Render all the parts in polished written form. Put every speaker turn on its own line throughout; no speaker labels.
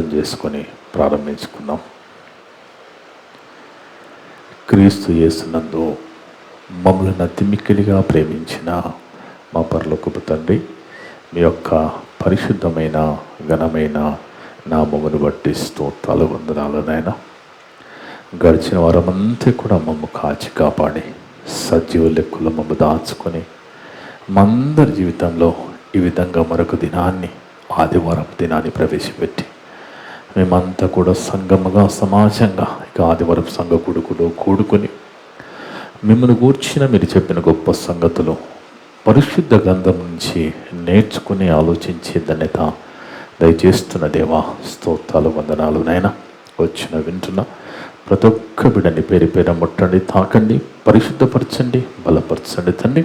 ప్రార్థన చేసుకొని ప్రారంభించుకుందాం. క్రీస్తు యేసునందు మమ్మల్ని అతిమిక్కిలిగా ప్రేమించిన మా పరలోకపు తండ్రి, మీ యొక్క పరిశుద్ధమైన ఘనమైన నామమును బట్టి స్తోత్రాలు వందనాలు నాయనా. గడిచిన వారమంతా కూడా మమ్మ కాచి కాపాడి సజీవ లెక్కలో మమ్మ దాచుకొని మందరి జీవితంలో ఈ విధంగా మరొక దినాన్ని, ఆదివారం దినాన్ని ప్రవేశపెట్టి మేమంతా కూడా సంఘముగా సమాజంగా ఇక ఆదివారం సంఘ కొడుకులో కూడుకొని మిమ్మల్ని గూర్చిన మీరు చెప్పిన గొప్ప సంగతులు పరిశుద్ధ గ్రంథం నుంచి నేర్చుకుని ఆలోచించే ధన్యత దయచేస్తున్న దేవా, స్తోత్రాలు వందనాలు నాయనా. వచ్చిన వింటున్న ప్రతి ఒక్క బిడ్డని పేరు పేరు ముట్టండి, తాకండి, పరిశుద్ధపరచండి, బలపరచండి తండ్రి.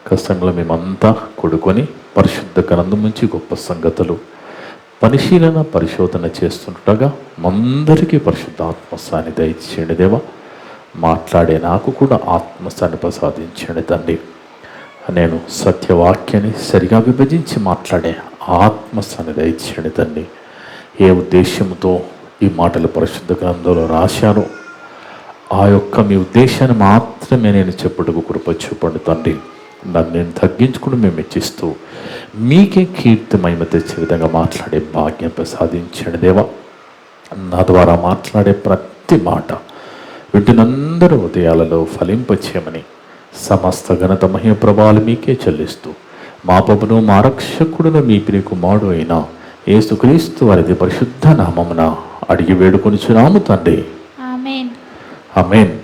కష్టంలో మేమంతా కూడుకొని పరిశుద్ధ గ్రంథం నుంచి గొప్ప సంగతులు పరిశీలన పరిశోధన చేస్తుండగా మందరికీ పరిశుద్ధ ఆత్మస్థాన్ని దయచేయండి దేవా. మాట్లాడే నాకు కూడా ఆత్మస్థాన్ని ప్రసాదించండి తండ్రి. నేను సత్యవాక్యాన్ని సరిగా విభజించి మాట్లాడే ఆత్మస్థాన్ని దయచేయండి తండ్రి. ఏ ఉద్దేశంతో ఈ మాటలు పరిశుద్ధ గ్రంథంలో రాశారో ఆ యొక్క మీ ఉద్దేశాన్ని మాత్రమే నేను చెప్పుటకు కృప చూపండి తండ్రి. నన్ను నేను తగ్గించుకుని మేము ఇచ్చిస్తూ మీకే కీర్తి మహిమ తెచ్చే విధంగా మాట్లాడే భాగ్యం ప్రసాదించండి దేవా. నా ద్వారా మాట్లాడే ప్రతి మాట వీటినందరూ ఉదయాలలో ఫలింపచేయమని సమస్త ఘనత మహిమ ప్రభావాలు మీకే చెల్లిస్తూ మా ప్రభును మా రక్షకుడును మీ ప్రియ కుమారుడు అయిన యేసుక్రీస్తు వారిది పరిశుద్ధ నామమున అడిగి వేడుకొనిచున్నాము తండ్రి,
ఆమేన్.
ఆమేన్.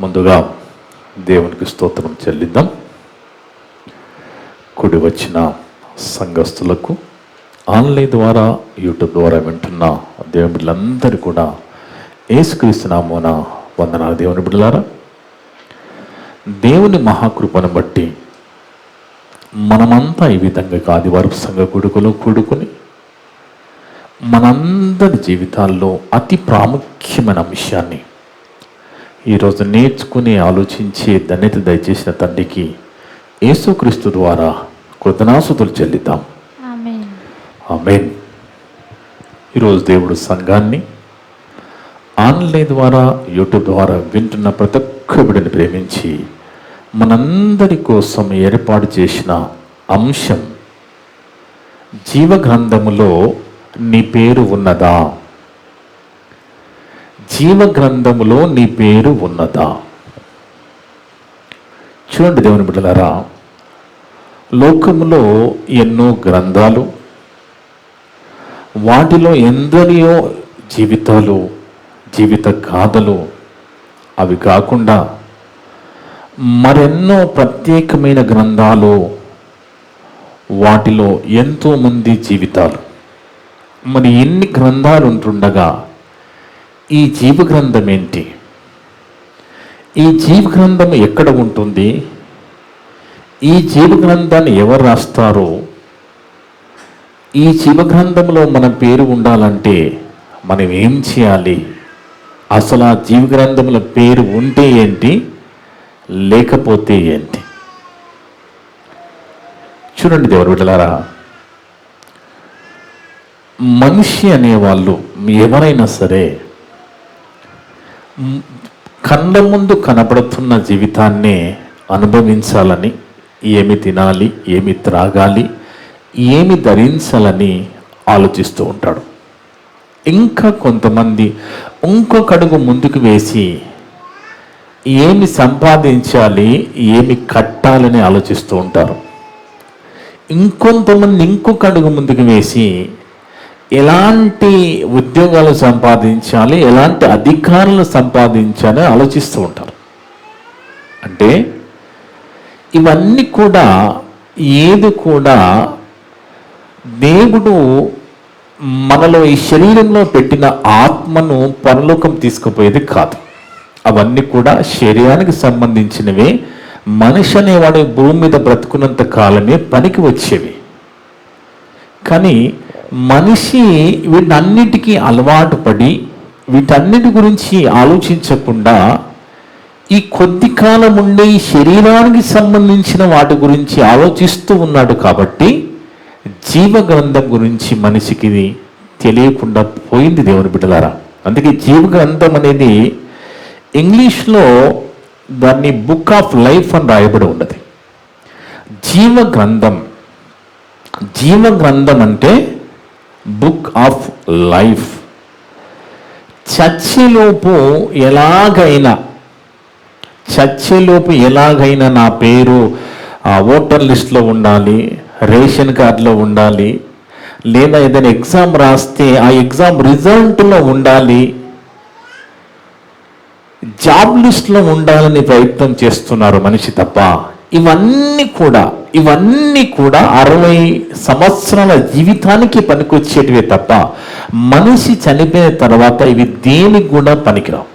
ముందుగా దేవునికి స్తోత్రం చెల్లిద్దాం. కూడి వచ్చిన సంఘస్థులకు, ఆన్లైన్ ద్వారా యూట్యూబ్ ద్వారా వింటున్న దేవుని బిడ్డలందరూ కూడా యేసుక్రీస్తు నామమున వందనాలు. దేవుని బిడ్డలారా, దేవుని మహాకృపను బట్టి మనమంతా ఈ విధంగా ఆదివారపు సంఘ కొడుకులో కూడుకొని మనందరి జీవితాల్లో అతి ప్రాముఖ్యమైన అంశాన్ని ఈరోజు నేర్చుకుని ఆలోచించే ధన్యత దయచేసిన తండ్రికి యేసుక్రీస్తు ద్వారా కృతజ్ఞతాస్తుతులు చెల్లిద్దాం.
ఆమేన్.
ఆమేన్. ఈరోజు దేవుడు సంఘాన్ని ఆన్లైన్ ద్వారా యూట్యూబ్ ద్వారా వింటున్న ప్రతి ఒక్క బిడ్డని ప్రేమించి మనందరి కోసం ఏర్పాటు చేసిన అంశం, జీవగ్రంథములో నీ పేరు ఉన్నదా? జీవగ్రంథములో నీ పేరు ఉన్నదా? చూడండి దేవుని బిడ్డలారా, లోకములో ఎన్నో గ్రంథాలు, వాటిలో ఎందరియో జీవితాలు, జీవిత గాథలు, అవి కాకుండా మరెన్నో ప్రత్యేకమైన గ్రంథాలు, వాటిలో ఎంతోమంది జీవితాలు. మరి ఎన్ని గ్రంథాలు ఉంటుండగా ఈ జీవగ్రంథం ఏంటి? ఈ జీవగ్రంథం ఎక్కడ ఉంటుంది? ఈ జీవగ్రంథాన్ని ఎవరు రాస్తారో? ఈ జీవగ్రంథంలో మన పేరు ఉండాలంటే మనం ఏం చేయాలి? అసలు ఆ జీవగ్రంథంలో పేరు ఉంటే ఏంటి, లేకపోతే ఏంటి? చూడండి దేవుని బిడ్డలారా, మనిషి అనేవాళ్ళు ఎవరైనా సరే కళ్ళ ముందు కనబడుతున్న జీవితాన్నే అనుభవించాలని, ఏమి తినాలి, ఏమి త్రాగాలి, ఏమి ధరించాలని ఆలోచిస్తూ ఉంటాడు. ఇంకా కొంతమంది ఇంకొక అడుగు ముందుకు వేసి ఏమి సంపాదించాలి, ఏమి కట్టాలని ఆలోచిస్తూ ఉంటారు. ఇంకొంతమంది ఇంకొక అడుగు ముందుకు వేసి ఎలాంటి ఉద్యోగాలు సంపాదించాలి, ఎలాంటి అధికారులు సంపాదించాలి ఆలోచిస్తూ ఉంటారు. అంటే ఇవన్నీ కూడా ఏది కూడా దేవుడు మనలో ఈ శరీరంలో పెట్టిన ఆత్మను పరలోకం తీసుకుపోయేది కాదు. అవన్నీ కూడా శరీరానికి సంబంధించినవే. మనిషి అనేవాడు భూమి మీద బ్రతుకున్నంత కాలమే పనికి వచ్చేవి. కానీ మనిషి వీటన్నిటికీ అలవాటు పడి వీటన్నిటి గురించి ఆలోచించకుండా ఈ కొద్ది కాలం ఉండే ఈ శరీరానికి సంబంధించిన వాటి గురించి ఆలోచిస్తూ ఉన్నాడు కాబట్టి జీవ గ్రంథం గురించి మనిషికి తెలియకుండా పోయింది దేవుని బిడ్డలారా. అందుకే జీవ గ్రంథం అనేది ఇంగ్లీష్లో దాన్ని బుక్ ఆఫ్ లైఫ్ అని రాయబడి ఉన్నది. జీవ గ్రంథం అంటే బుక్ ఆఫ్ లైఫ్. చచ్చేలోపు ఎలాగైనా నా పేరు ఓటర్ లిస్ట్లో ఉండాలి, రేషన్ కార్డులో ఉండాలి, లేదా ఏదైనా ఎగ్జామ్ రాస్తే ఆ ఎగ్జామ్ రిజల్ట్లో ఉండాలి, జాబ్ లిస్ట్లో ఉండాలని ప్రయత్నం చేస్తున్నారు మనిషి తప్ప ఇవన్నీ కూడా 60 సంవత్సరాల జీవితానికి పనికొచ్చేటివే తప్ప మనిషి చనిపోయిన తర్వాత ఇవి దేనికి కూడా పనికిరావు.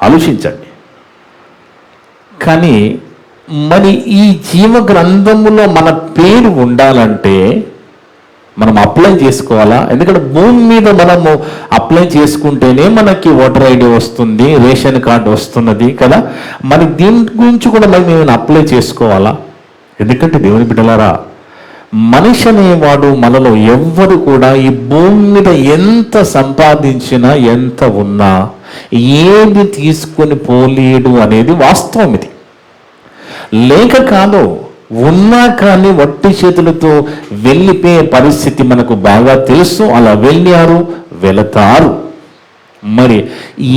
ఆలోచించండి. కానీ మరి ఈ జీవ గ్రంథములో మన పేరు ఉండాలంటే మనం అప్లై చేసుకోవాలా? ఎందుకంటే భూమి మీద మనము అప్లై చేసుకుంటేనే మనకి ఓటర్ ఐడి వస్తుంది, రేషన్ కార్డు వస్తున్నది కదా. మరి దీని గురించి కూడా మేము అప్లై చేసుకోవాలా? ఎందుకంటే దేవుని బిడ్డలారా, మనిషి అనేవాడు మనలో ఎవ్వరు కూడా ఈ భూమి మీద ఎంత సంపాదించినా ఎంత ఉన్నా ఏది తీసుకొని పోలేడు అనేది వాస్తవం. ఇది లేక కాదు, ఉన్నా కానీ వట్టి చేతులతో వెళ్ళిపోయే పరిస్థితి మనకు బాగా తెలుసు. అలా వెళ్ళారు, వెళతారు. మరి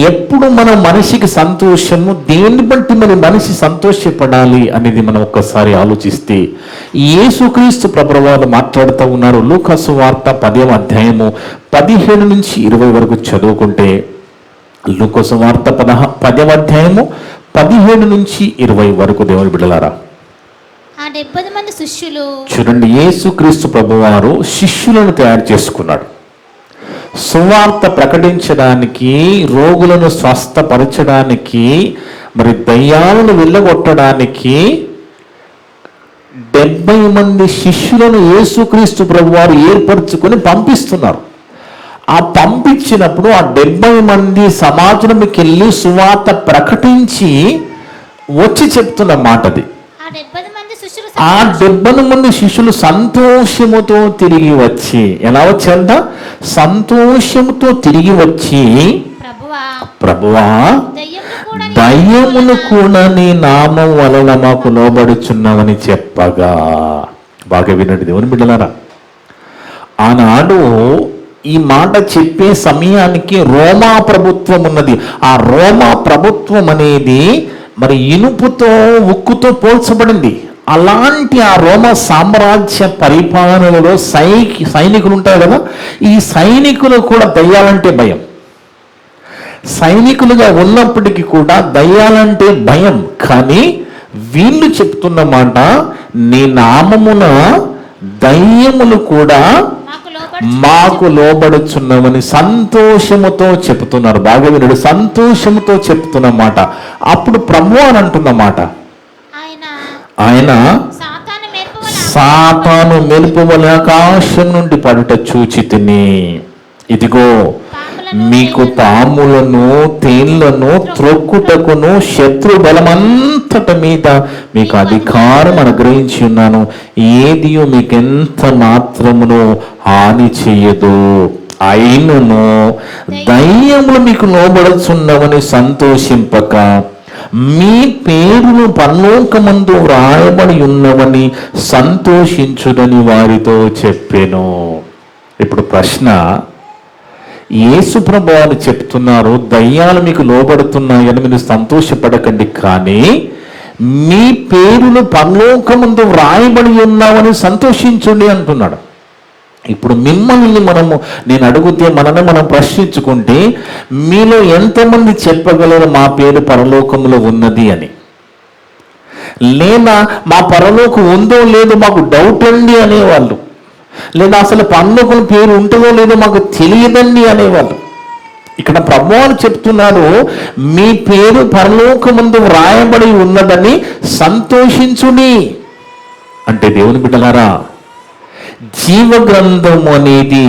ఎప్పుడు మన మనిషికి సంతోషము, దేన్ని బట్టి మరి మనిషి సంతోషపడాలి అనేది మనం ఒక్కసారి ఆలోచిస్తే యేసుక్రీస్తు ప్రభువారు మాట్లాడుతూ ఉన్నారు. లూకా సువార్త 10వ అధ్యాయము 17 నుంచి 20 వరకు చదువుకుంటే, లూకా సువార్త 10వ అధ్యాయము 17 నుంచి 20 వరకు దేవుని బిడ్డలారా,
ఆ 70 మంది శిష్యులు
చూడండి, యేసుక్రీస్తు ప్రభువారు శిష్యులను తయారు చేసుకున్నాడు. సువార్త ప్రకటించడానికి, రోగులను స్వస్థపరచడానికి, మరి దయ్యాలను వెళ్ళగొట్టడానికి 70 మంది శిష్యులను యేసుక్రీస్తు ప్రభువారు ఏర్పరచుకొని పంపిస్తున్నారు. ఆ పంపించినప్పుడు ఆ 70 మంది సమాజంకి వెళ్ళి సువార్త ప్రకటించి వచ్చి చెప్తున్న మాటది. ఆ 70 మంది శిష్యులు సంతోషముతో తిరిగి వచ్చి, ఎలా వచ్చారంట? సంతోషముతో తిరిగి వచ్చి, ప్రభువా, దయ్యమును కూడా నీ నామం వలన మాకు లోబడుచున్నామని చెప్పగా. బాగా వినండి దేవుని బిడ్డలారా, ఆనాడు ఈ మాట చెప్పే సమయానికి రోమా ప్రభుత్వం ఉన్నది. ఆ రోమా ప్రభుత్వం అనేది మరి ఇనుపుతో, ఉక్కుతో పోల్చబడింది. అలాంటి ఆ రోమా సామ్రాజ్య పరిపాలనలో సైనికులు ఉంటారు కదా, ఈ సైనికులు కూడా దయ్యాలంటే భయం. సైనికులుగా ఉన్నప్పటికీ కూడా దయ్యాలంటే భయం. కానీ వీళ్ళు చెప్తున్న మాట, నీ నామమున దయ్యములు కూడా మాకు లోబడుచున్నామని సంతోషముతో చెప్తున్నారు. బాగా వినడు, సంతోషముతో చెప్తున్న మాట. అప్పుడు ప్రభువు అని అంటున్న మాట, ఆయన సాతాను మెరుపు వలె ఆకాశం నుండి పడుట చూచి తిని, ఇదిగో మీకు పాములను తేళ్లను త్రొక్కుటకును శత్రు బలమంతట మీద మీకు అధికారం అనుగ్రహించి ఉన్నాను, ఏదియో మీకెంత మాత్రమును హాని చేయదు. అయినను దయ్యములు మీకు లోబడుచున్నామని సంతోషింపక మీ పేరును పరలోకమందు వ్రాయబడి ఉన్నవని సంతోషించుదని వారితో చెప్పెను. ఇప్పుడు ప్రశ్న, యేసు ప్రభువు చెప్తున్నారు, దయ్యాలు మీకు లోబడుతున్నాయని మీరు సంతోషపడకండి, కానీ మీ పేరును పరలోకమందు వ్రాయబడి ఉన్నామని సంతోషించండి అంటున్నాడు. ఇప్పుడు మిమ్మల్ని నేను అడిగితే మనం ప్రశ్నించుకుంటే, మీలో ఎంతమంది చెప్పగలరు మా పేరు పరలోకంలో ఉన్నది అని? లేదా మా పరలోకం ఉందో లేదో మాకు డౌట్ అండి అనేవాళ్ళు, లేదా అసలు పరలోకం పేరు ఉంటుందో లేదో మాకు తెలియదండి అనేవాళ్ళు. ఇక్కడ ప్రభువు చెప్తున్నారు, మీ పేరు పరలోకమందు వ్రాయబడి ఉన్నదని సంతోషించుని. అంటే దేవుని బిడ్డలారా, జీవ గ్రంథం అనేది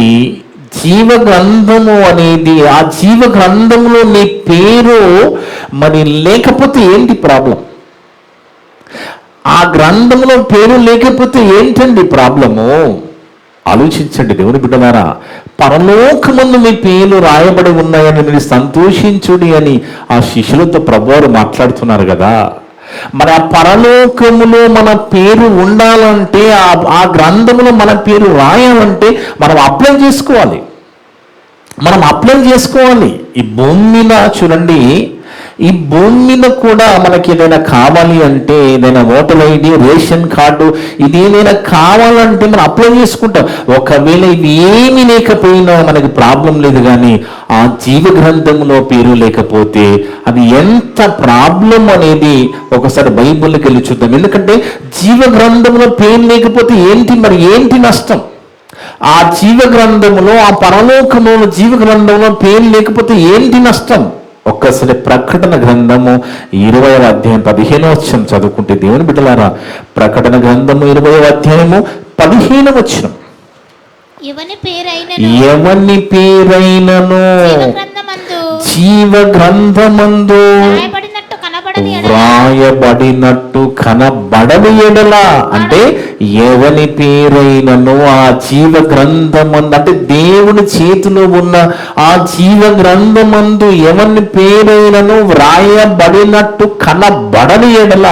జీవ గ్రంథము అనేది, ఆ జీవ గ్రంథంలో నీ పేరు మరి లేకపోతే ఏంటి ప్రాబ్లం? ఆ గ్రంథంలో పేరు లేకపోతే ఏంటండి ప్రాబ్లము? ఆలోచించండి దేవుని బిడ్డలారా. పరలోకమందు మీ పేర్లు రాయబడి ఉన్నాయని మీరు సంతోషించుడి అని ఆ శిష్యులతో ప్రభువారు మాట్లాడుతున్నారు కదా. మరి ఆ పరలోకములో మన పేరు ఉండాలంటే, ఆ గ్రంథములో మన పేరు రాయాలంటే మనం అప్లై చేసుకోవాలి. ఈ భూమి మీద చూడండి, ఈ భూమి మీద కూడా మనకి ఏదైనా కావాలి అంటే, ఏదైనా ఓటర్ ఐడి, రేషన్ కార్డు, ఇది ఏదైనా కావాలంటే మనం అప్లై చేసుకుంటాం. ఒకవేళ ఇవి ఏమీ లేకపోయినా మనకి ప్రాబ్లం లేదు, కానీ ఆ జీవ గ్రంథంలో పేరు లేకపోతే అది ఎంత ప్రాబ్లం అనేది ఒకసారి బైబిల్కి వెళ్ళి చూద్దాం. ఎందుకంటే జీవ గ్రంథంలో పేరు లేకపోతే ఏంటి నష్టం? ఆ జీవ గ్రంథములో, ఆ పరలోకములో జీవ గ్రంథంలో పేరు లేకపోతే ఏంటి నష్టం? ఒక్కసారి ప్రకటన గ్రంథము 20వ అధ్యాయం 15వ వచనం చదువుకుంటే దేవుని బిడ్డలారా, ప్రకటన గ్రంథము 20వ అధ్యాయము 15వ వచనం, ఎవని పేరైనను జీవ గ్రంథమందు వ్రాయబడినట్టు కనబడని ఎడల, అంటే ఎవని పేరైనను ఆ జీవ గ్రంథమందు, అంటే దేవుని చేతిలో ఉన్న ఆ జీవ గ్రంథమందు ఎవని పేరైనను వ్రాయబడినట్టు కనబడని ఎడల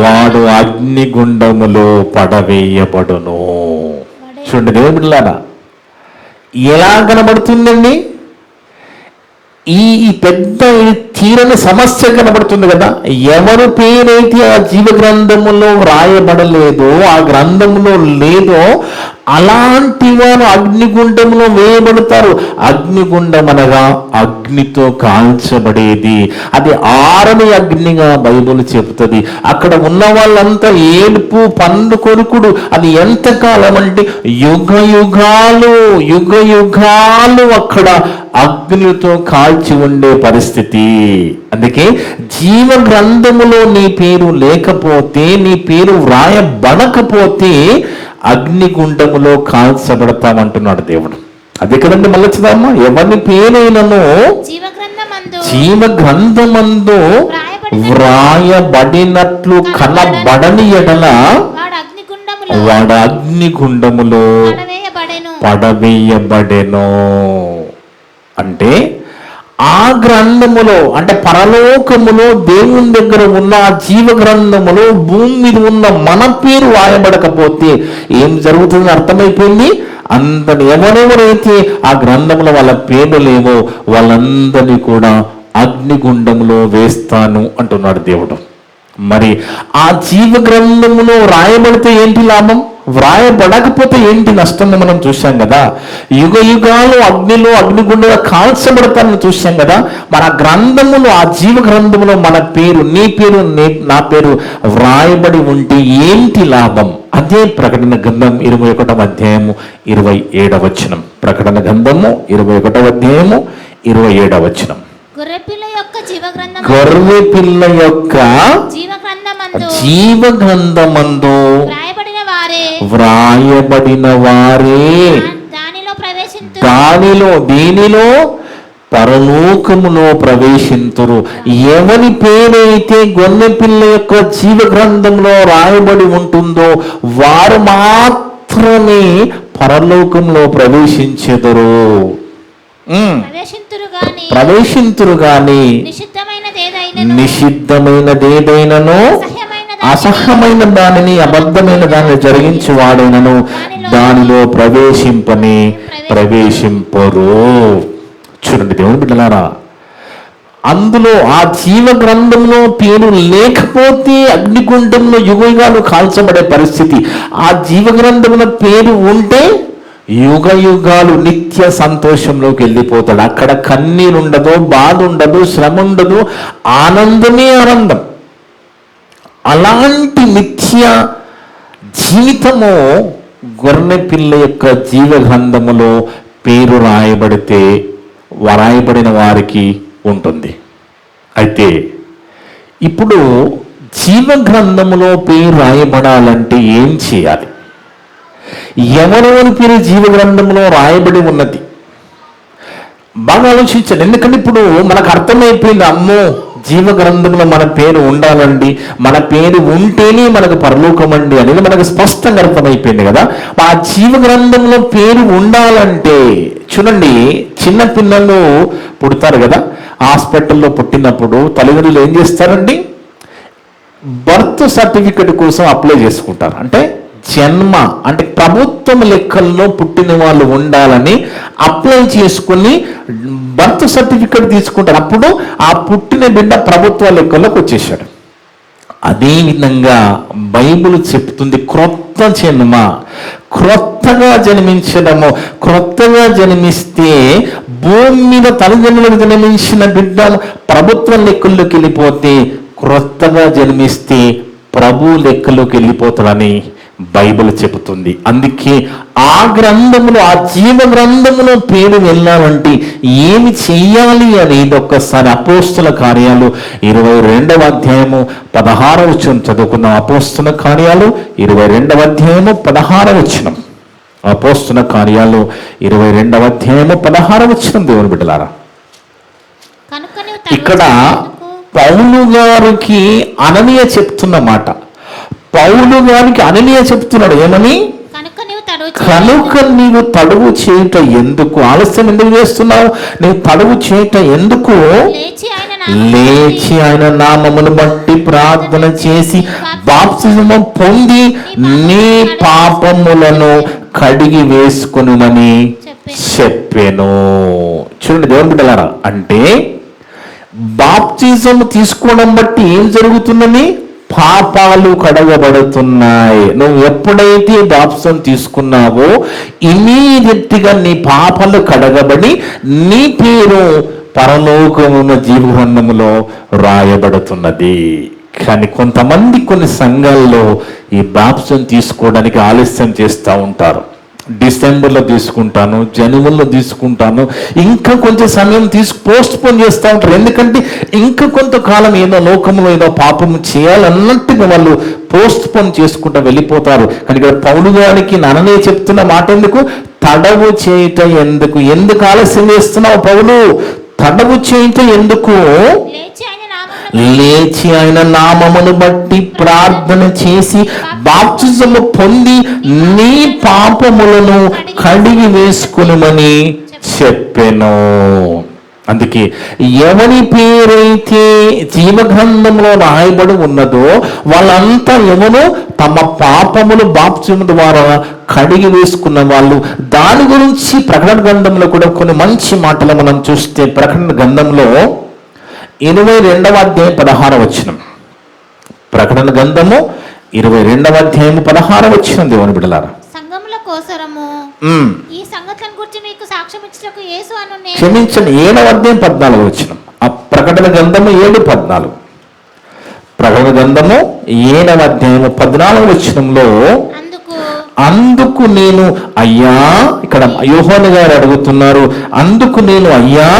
వాడు అగ్నిగుండములో పడవేయబడును. చూడండి దేవుని బిడ్డలారా, ఎలా కనబడుతుందండి? ఈ పెద్ద తీరని సమస్య కనబడుతుంది కదా. ఎవరి పేరైతే ఆ జీవ గ్రంథములో వ్రాయబడలేదో, ఆ గ్రంథములో లేదో, అలాంటి వారు అగ్నిగుండంలో వేయబడతారు. అగ్నిగుండం అనగా అగ్నితో కాల్చబడేది. అది ఆరని అగ్నిగా బైబిల్ చెబుతుంది. అక్కడ ఉన్న వాళ్ళంతా ఏడుపు, పండు కొరుకుడు. అది ఎంతకాలం అంటే యుగ యుగాలు అక్కడ అగ్నితో కాల్చి ఉండే పరిస్థితి. అందుకే జీవ గ్రంథములో నీ పేరు లేకపోతే, నీ పేరు వ్రాయబడకపోతే అగ్నిగుండములో కాల్చబడతామంటున్నాడు దేవుడు. అదే కదండి, మళ్ళీ చదవమ్మా. ఎవరి పేరైనను జీవ గ్రంథమందు వ్రాయబడినట్లు కనబడని ఎడల వాడు అగ్నిగుండములో పడవేయబడెను. అంటే ఆ గ్రంథములో, అంటే పరలోకములో దేవుని దగ్గర ఉన్న ఆ జీవ గ్రంథములో భూమి మీద ఉన్న మన పేరు రాయబడకపోతే ఏం జరుగుతుందని అర్థమైపోయింది. ఎవరెవరైతే ఆ గ్రంథంలో వాళ్ళ పేర్లు లేవో వాళ్ళందరినీ కూడా అగ్నిగుండంలో వేస్తాను అంటున్నాడు దేవుడు. మరి ఆ జీవ గ్రంథములో రాయబడితే ఏంటి లాభం? వ్రాయబడకపోతే ఏంటి నష్టం? మనం చూశాం కదా. యుగ యుగాలు అగ్నిలో, అగ్నిగుండంలో కాల్చబడతానని చూశాం కదా. మన గ్రంథములో, ఆ జీవ గ్రంథములో మన పేరు, నీ పేరు, నా పేరు వ్రాయబడి ఉంటే ఏంటి లాభం? అదే ప్రకటన గ్రంథం 21వ అధ్యాయము 27వ వచనం. ప్రకటన గ్రంథము 21వ అధ్యాయము 27వ వచనం. గొర్రె పిల్ల యొక్క జీవ గ్రంథమందు వ్రాయబడిన వారే దీనిలో పరలోకములో ప్రవేశింతురు. ఎవరి పేరైతే గొర్రె పిల్ల యొక్క జీవ గ్రంథంలో రాయబడి ఉంటుందో వారు మాత్రమే పరలోకంలో ప్రవేశించెదరు. ప్రవేశింతురు గాని నిషిద్ధమైనదేదైనను, అసహ్యమైన దానిని, అబద్ధమైన దానిని జరిగించి వాడైనను దానిలో ప్రవేశింపరు. చూడండి దేవుని బిడ్డలారా, అందులో ఆ జీవ గ్రంథంలో పేరు లేకపోతే అగ్నిగుండంలో యుగాలు కాల్చబడే పరిస్థితి. ఆ జీవ గ్రంథంలో పేరు ఉంటే యుగ యుగాలు నిత్య సంతోషంలోకి వెళ్ళిపోతాడు. అక్కడ కన్నీరు ఉండదు, బాధ ఉండదు, శ్రమ ఉండదు, ఆనందమే ఆనందం. అలాంటి నిత్య జీవితము గొర్రె పిల్ల యొక్క జీవ గ్రంథములో పేరు రాయబడిన వారికి ఉంటుంది. అయితే ఇప్పుడు జీవ గ్రంథములో పేరు రాయబడాలంటే ఏం చేయాలి? ఎవరెవరి పేరు జీవ గ్రంథంలో రాయబడి ఉన్నది. బాగా ఆలోచించండి. ఎందుకంటే ఇప్పుడు మనకు అర్థమైపోయింది, అమ్మో జీవ గ్రంథంలో మన పేరు ఉండాలండి, మన పేరు ఉంటేనే మనకు పరలోకం అండి అనేది మనకు స్పష్టంగా అర్థమైపోయింది కదా. ఆ జీవ గ్రంథంలో పేరు ఉండాలంటే చూడండి, చిన్న పిల్లలు పుడతారు కదా, హాస్పిటల్లో పుట్టినప్పుడు తల్లిదండ్రులు ఏం చేస్తారండి, బర్త్ సర్టిఫికెట్ కోసం అప్లై చేసుకుంటారు. అంటే జన్మ అంటే ప్రభుత్వం లెక్కల్లో పుట్టిన వాళ్ళు ఉండాలని అప్లై చేసుకుని బర్త్ సర్టిఫికెట్ తీసుకుంటారు. అప్పుడు ఆ పుట్టిన బిడ్డ ప్రభుత్వ లెక్కల్లోకి వచ్చేసాడు. అదేవిధంగా బైబిల్ చెప్తుంది, క్రొత్త జన్మ, క్రొత్తగా జన్మించడము. క్రొత్తగా జన్మిస్తే భూమి మీద తల్లిదండ్రులకు జన్మించిన బిడ్డ ప్రభుత్వ లెక్కల్లోకి వెళ్ళిపోతే, క్రొత్తగా జన్మిస్తే ప్రభు లెక్కలోకి వెళ్ళిపోతాడని బైబిల్ చెబుతుంది. అందుకే ఆ గ్రంథములో, ఆ జీవ గ్రంథములో పేరు వెళ్ళాలంటే ఏమి చెయ్యాలి అనేది ఒక్కసారి అపోస్తుల కార్యాలు 22వ అధ్యాయము 16వ వచనం చదువుకున్నాం. అపోస్తుల కార్యాలు 22వ అధ్యాయము 16వ వచనం. అపోస్తుల కార్యాలు 22వ అధ్యాయము 16వ వచనం. దేవుని బిడ్డలారా, ఇక్కడ పౌలు గారికి అననీయ చెప్తున్న మాట. పౌలు గారికి అననీయ చెప్తున్నాడు ఏమని, కనుక నీవు తడువు చేయుట ఎందుకు, ఆలస్యం ఎందుకు చేస్తున్నావు, నీవు తడువు చేయుట ఎందుకు, లేచి ఆయన నామమును బట్టి ప్రార్థన చేసి బాప్తిజము పొంది నీ పాపములను కడిగి వేసుకొనుమని చెప్పెను. చూడండి దేవుని బిడ్డలారా, అంటే బాప్తిజం తీసుకోవడం బట్టి ఏం జరుగుతుందని, పాపాలు కడగబడుతున్నాయి. నువ్వు ఎప్పుడైతే బాప్తిజం తీసుకున్నావో ఇమీడియట్గా నీ పాపాలు కడగబడి నీ పేరు పరలోకమున జీవ గ్రంథములో రాయబడుతున్నది. కానీ కొంతమంది కొన్ని సంఘాల్లో ఈ బాప్తిజం తీసుకోవడానికి ఆలస్యం చేస్తూ ఉంటారు. డిసెంబర్లో తీసుకుంటాను, జనవరిలో తీసుకుంటాను, ఇంకా కొంచెం సమయం పోస్ట్ పోన్ చేస్తూ ఉంటారు. ఎందుకంటే ఇంకా కొంతకాలం ఏదో లోకంలో ఏదో పాపం చేయాలన్నట్టుగా వాళ్ళు పోస్ట్ పోన్ చేసుకుంటూ వెళ్ళిపోతారు. కానీ ఇక్కడ పౌలు గారికి నన్ననే చెప్తున్న మాట ఎందుకు, తడవు చేయట ఎందుకు, ఎందుకు ఆలస్యం చేస్తున్నావు పౌలు, తడవు చేయట ఎందుకు, లేచి ఆయన నామమును బట్టి ప్రార్థన చేసి బాప్తిజము పొంది నీ పాపములను కడిగి వేసుకునుమని చెప్పెను. అందుకే ఎవరి పేరైతే జీవగ్రంథంలో రాయబడి ఉన్నదో వాళ్ళంతా ఎవరు, తమ పాపములు బాప్తిజము ద్వారా కడిగి వేసుకున్న వాళ్ళు. దాని గురించి ప్రకటన గ్రంథంలో కూడా కొన్ని మంచి మాటలు మనం చూస్తే, ప్రకటన గ్రంథంలో 22వ అధ్యాయం 16వ వచనం. ప్రకటన గ్రంథము 22వ అధ్యాయం 16వ వచనం. దేవుని బిడ్డలారా,
సంఘముల కోసరము ఈ సంగతులను గురించి మీకు సాక్ష్యం ఇచ్చుటకు యేసు అను నేను,
క్షమించండి, 7వ అధ్యాయం 14వ వచనం. ఆ ప్రకటన గ్రంథము 7:14. ప్రకటన గ్రంథము 7వ అధ్యాయం 14వ వచనంలో, అందుకు నేను అయ్యా, ఇక్కడ యోహాను గారు అడుగుతున్నారు, అందుకు నేను అయ్యా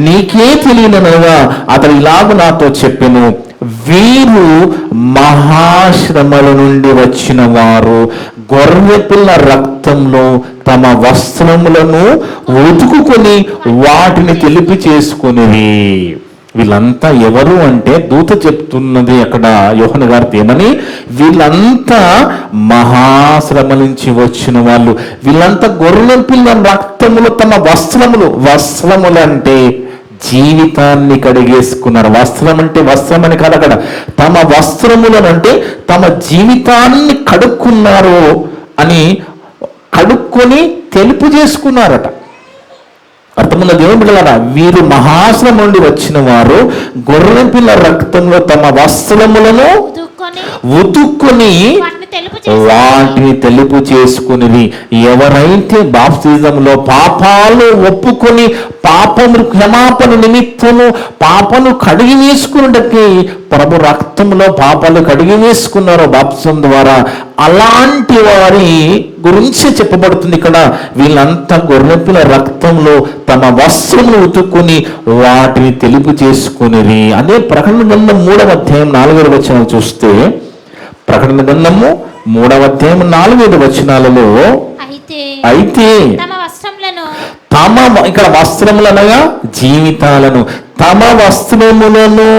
నీకే తెలియననగా అతడు ఇలాగ నాతో చెప్పెను, వీరు మహాశ్రమల నుండి వచ్చిన వారు గొర్రెపిల్ల రక్తంలో తమ వస్త్రములను ఉతుకుకొని వాటిని తెలిపి చేసుకునేవి. వీళ్ళంతా ఎవరు అంటే, దూత చెప్తున్నది అక్కడ యోహాను గారితో ఏమని, వీళ్ళంతా మహాశ్రమ నుంచి వచ్చిన వాళ్ళు, వీళ్ళంతా గొర్రెల పిల్ల రక్తములు తమ వస్త్రములు అంటే జీవితాన్ని కడిగేసుకున్నారు. వస్త్రం అంటే వస్త్రం అని కాదు, అక్కడ తమ వస్త్రములను అంటే తమ జీవితాన్ని కడుక్కున్నారు అని, కడుక్కొని తెలుపు చేసుకున్నారట. అర్థమున్న దేవుని బిడ్డలారా, వీరు మహాశ్రమ నుండి వచ్చిన వారు గొర్రె పిల్ల రక్తంలో తమ వస్త్రములను ఉతుక్కొని వాటిని తెలుపు చేసుకుని, ఎవరైతే బాప్తిజంలో పాపాలు ఒప్పుకొని పాపము క్షమాపణ నిమిత్తము పాపను కడిగి వేసుకున్నట్టుకి ప్రభు రక్తంలో పాపాలు కడిగి వేసుకున్నారో బాప్తిజం ద్వారా, అలాంటి వారి గురించి చెప్పబడుతుంది ఇక్కడ. వీళ్ళంతా గొర్రెపిల్ల రక్తంలో తమ వస్త్రములు ఉతుక్కుని వాటిని తెలుపు చేసుకుని. అదే ప్రకటన గ్రంథం 3వ అధ్యాయం 4వ వచనం చూస్తే, ప్రకటన గ్రంథము 3వ అధ్యాయం 4వ వచనాలలో అయితే ఇక్కడ వస్త్రములనగా జీవితాలను తమ వస్త్రములను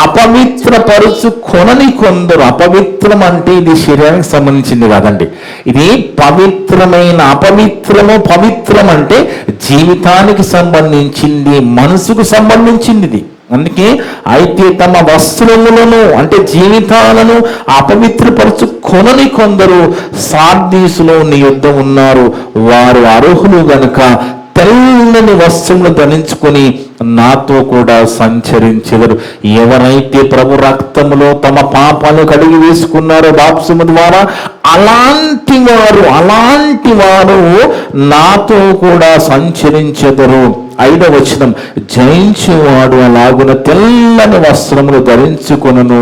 అపవిత్రపరుచు కొనని కొందరు. అపవిత్రం అంటే ఇది శరీరానికి సంబంధించింది కాదండి, ఇది పవిత్రమైన పవిత్రం అంటే జీవితానికి సంబంధించింది, మనసుకు సంబంధించింది ఇది. అందుకే అయితే తమ వస్త్రములను అంటే జీవితాలను అపవిత్రపరచు కొనని కొందరు సార్దీసులో నీ యుద్ధ ఉన్నారు. వారు అర్హులు గనుక తెల్లని వస్త్రములు ధరించుకొని నాతో కూడా సంచరించెదరు. ఎవరైతే ప్రభు రక్తములో తమ పాపాలు కడిగి వేసుకున్నారో బాప్తిసము ద్వారా, అలాంటి వారు నాతో కూడా సంచరించెదరు. 5వ వచనం, జయించువాడు అలాగున తెల్లని వస్త్రములు ధరించుకొనును,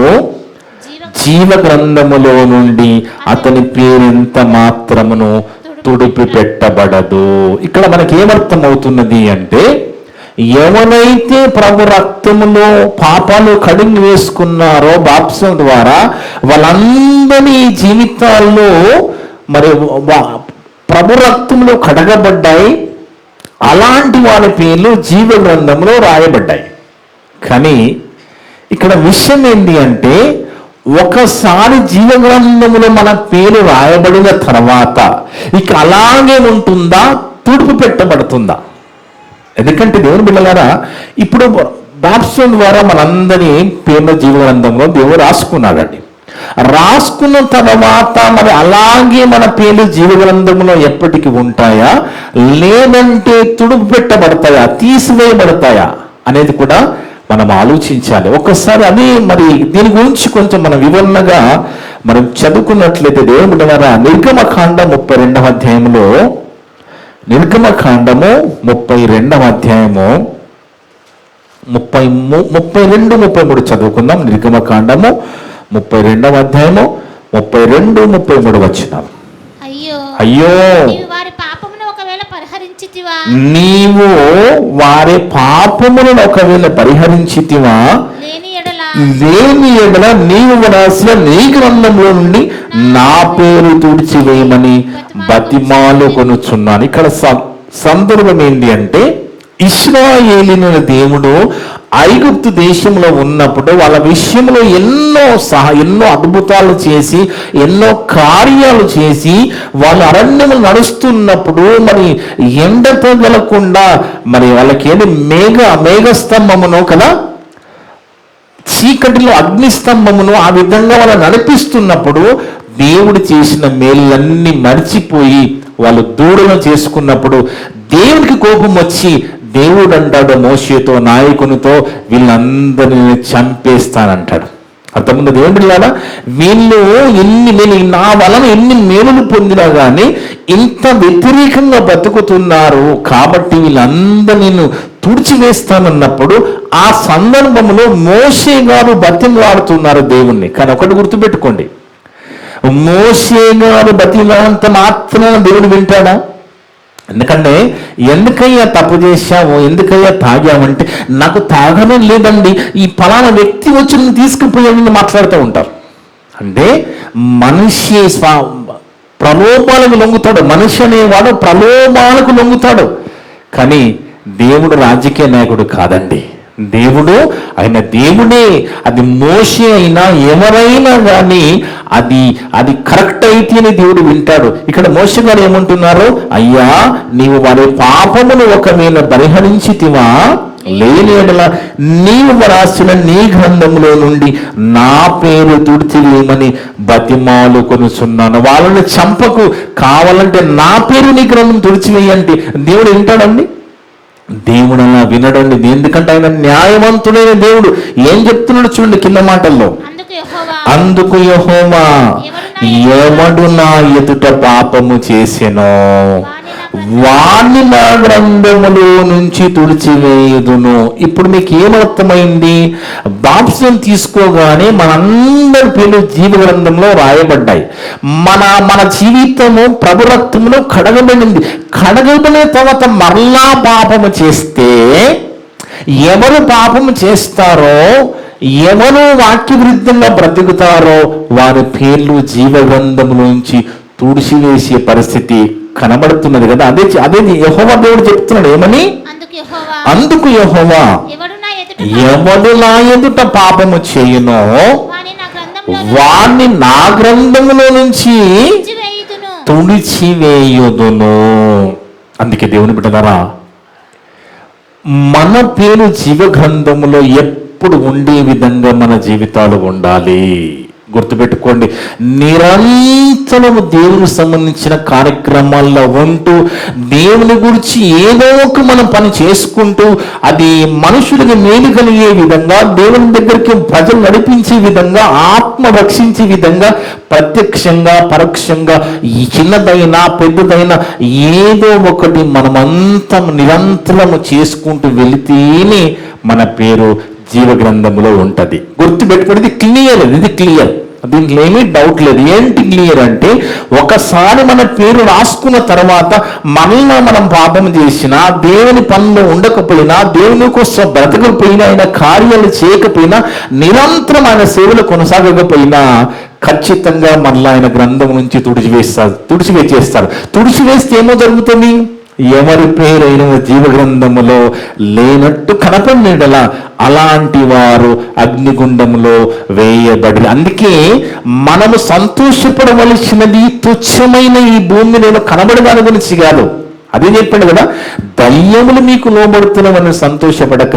జీవ గ్రంథములో నుండి అతని పేరెంత మాత్రమును తుడిపి పెట్టబడదు. ఇక్కడ మనకి ఏమర్థం అవుతున్నది అంటే, ఎవరైతే ప్రభు రక్తములో పాపాలు కడిగి వేసుకున్నారో బాప్తిసం ద్వారా, వాళ్ళందరి జీవితాల్లో మరి ప్రభు రక్తంలో కడగబడ్డాయి. అలాంటి వారి పేర్లు జీవ గ్రంథంలో రాయబడ్డాయి. కానీ ఇక్కడ విషయం ఏంటి అంటే, ఒకసారి జీవ గ్రంథములో మన పేరు రాయబడిన తర్వాత ఇక అలాగే ఉంటుందా, తుడుపు పెట్టబడుతుందా? ఎందుకంటే దేవుని బిడ్డలారా, ఇప్పుడు బాప్తిసం ద్వారా మనందరి పేర్లు జీవ గ్రంథంలో దేవుడు రాసుకున్నాడండి. రాసుకున్న తర్వాత మరి అలాగే మన పేర్లు జీవ గ్రంథంలో ఎప్పటికీ ఉంటాయా, లేదంటే తుడుపు పెట్టబడతాయా, తీసివేయబడతాయా అనేది కూడా మనం ఆలోచించాలి. ఒక్కసారి అది మరి దీని గురించి కొంచెం మనం వివరణగా మనం చదువుకున్నట్లయితే దేవుని బిడ్డలారా, నిర్గమకాండం 32వ అధ్యాయంలో, నిర్గమకాండము 32వ అధ్యాయము 32, 33 చదువుకుందాం. నిర్గమకాండము 32వ అధ్యాయము 32, 33 వచనాలు. అయ్యో నీవు వారి పాపములను ఒకవేళ పరిహరించితివా, లేని ఎడల నీవు రాసిన నీ గ్రంథంలో నుండి నా పేరు తుడిచివేయమని బతిమాలు కొనుచున్నాను. ఇక్కడ సందర్భం ఏంటి అంటే, ఇశ్రాయేలీయుల దేవుడు ఐగుప్తు దేశంలో ఉన్నప్పుడు వాళ్ళ విషయంలో ఎన్నో అద్భుతాలు చేసి, ఎన్నో కార్యాలు చేసి, వాళ్ళు అరణ్యములు నడుస్తున్నప్పుడు మరి ఎండ తగలకుండా మరి వాళ్ళకి ఏది మేఘస్తంభమును కదా, చీకటిలో అగ్నిస్తంభమును, ఆ విధంగా వాళ్ళు నడిపిస్తున్నప్పుడు దేవుడు చేసిన మేళ్ళన్నీ మర్చిపోయి వాళ్ళు దూడలను చేసుకున్నప్పుడు దేవుడికి కోపం వచ్చి దేవుడు అంటాడు మోషేతో, నాయకునితో, వీళ్ళందరినీ చంపేస్తానంటాడు. అర్థముంది దేవుని బిడ్డలారా, నేను నా వలన ఎన్ని మేలులు పొందినా కానీ ఇంత వ్యతిరేకంగా బతుకుతున్నారు కాబట్టి వీళ్ళందరినీ నేను తుడిచివేస్తానన్నప్పుడు ఆ సందర్భంలో మోషే గారు బతిమలాడుతున్నారు దేవుణ్ణి. కానీ ఒకటి గుర్తుపెట్టుకోండి, మోషే గారు బతిమలాడంత మాత్రాన దేవుడు వింటాడా? ఎందుకయ్యా తప్పు చేశావు, ఎందుకయ్యా తాగామంటే, నాకు తాగడం లేదండి, ఈ ఫలానా వ్యక్తి వచ్చి నువ్వు తీసుకుపోయాడని మాట్లాడుతూ ఉంటారు. అంటే మనిషి ప్రలోభాలకు లొంగుతాడు, మనిషి అనేవాడు ప్రలోభాలకు లొంగుతాడు. కానీ దేవుడు రాజకీయ నాయకుడు కాదండి. ఆయన దేవుడే. అది మోషే అయినా ఎవరైనా కానీ అది కరెక్ట్ అయితేనే దేవుడు వింటాడు. ఇక్కడ మోషే గారు ఏమంటున్నారు, అయ్యా నీవు వారి పాపమును ఒకవేళ పరిహరించితివా, లేని ఎడల నీవు రాసిన నీ గ్రంథంలో నుండి నా పేరు తుడిచివేయమని బతిమాలు కొనుచున్నాను. వాళ్ళని చంపకు, కావాలంటే నా పేరు నీ గ్రంథం తుడిచివేయండి. దేవుడు వింటాడండి? దేవుడు అలా వినడండి. ఎందుకంటే ఆయన న్యాయవంతుడైన దేవుడు. ఏం చెప్తున్నాడు చూడండి కింద మాటల్లో, అందుకు యెహోవా ఎవడు నా ఎదుట పాపము చేసెనో వాణ్ణి నా గ్రంథములో నుంచి తుడిచివేయుదును. ఇప్పుడు మీకు ఏమర్థమైంది? బాప్తిసం తీసుకోగానే మనందరి పేర్లు జీవ గ్రంథంలో రాయబడ్డాయి. మన జీవితము ప్రభు రక్తంలో కడగబడింది. కడగబడిన తర్వాత మరలా పాపము చేస్తే, ఎవరు పాపము చేస్తారో ఎవరు వాక్య విరుద్ధంగా బ్రతుకుతారో వారి పేర్లు జీవగ్రంథంలోంచి తుడిచివేసే పరిస్థితి కనబడుతున్నది కదా. అదే యెహోవా దేవుడు చెప్తున్నాడు. ఏమని? అందుకు యెహోవా ఎవడు నా ఎదుట పాపము చేయునో వాణ్ణి నా గ్రంథములో నుంచి తుడిచివేయుదును. అందుకే దేవుని బిడ్డలారా, మన పేరు జీవగ్రంథములో ఎప్పుడు ఉండే విధంగా మన జీవితాలు ఉండాలి. గుర్తుపెట్టుకోండి, నిరంతరము దేవునికి సంబంధించిన కార్యక్రమాల్లో ఉంటూ దేవుని గురించి ఏదో ఒక మనం పని చేసుకుంటూ అది మనుషులకి మేలు కలిగే విధంగా, దేవుని దగ్గరికి ప్రజలు నడిపించే విధంగా, ఆత్మ రక్షించే విధంగా ప్రత్యక్షంగా పరోక్షంగా ఈ చిన్నదైనా పెద్దదైనా ఏదో ఒకటి మనమంతా నిరంతరము చేసుకుంటూ వెళితేనే మన పేరు జీవగ్రంథంలో ఉంటది. గుర్తుపెట్టుకునేది క్లియర్, ఇది క్లియర్, దీంట్లో ఏమీ డౌట్ లేదు. ఏంటి క్లియర్ అంటే, ఒకసారి మన పేరు రాసుకున్న తర్వాత మనల్ని మనం పాపం చేసినా, దేవుని పనిలో ఉండకపోయినా, దేవుని కోసం బ్రతకపోయినా, ఆయన కార్యాలు చేయకపోయినా, నిరంతరం ఆయన సేవలు కొనసాగకపోయినా ఖచ్చితంగా మనల్ని ఆయన గ్రంథం నుంచి తుడిచివేసేస్తారు. తుడిచివేస్తే ఏమో జరుగుతుంది? ఎవరి పేరైన జీవగ్రంథములో లేనట్టు కనపడినలా అలాంటి వారు అగ్నిగుండములో వేయబడి. అందుకే మనము సంతోషపడవలసినది తుచ్చమైన ఈ భూమి నేను కనబడదాని గురించి కాదు. అదే చెప్పండి కదా, దయ్యములు మీకు లోబడుతున్నామని సంతోషపడక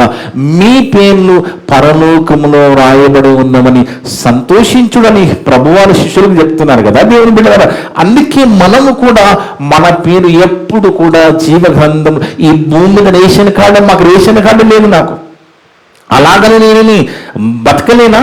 మీ పేర్లు పరలోకములో రాయబడి ఉన్నవని సంతోషించుడని ప్రభువారు శిష్యులకు చెప్తున్నారు కదా దేవుని బిడ్డలారా. అందుకే మనము కూడా మన పేరు ఎప్పుడు కూడా జీవగ్రంథం, ఈ భూమి మీద రేషన్ కార్డు, మాకు రేషన్ కార్డు లేదు, నాకు అలాగని నేను బతకలేనా?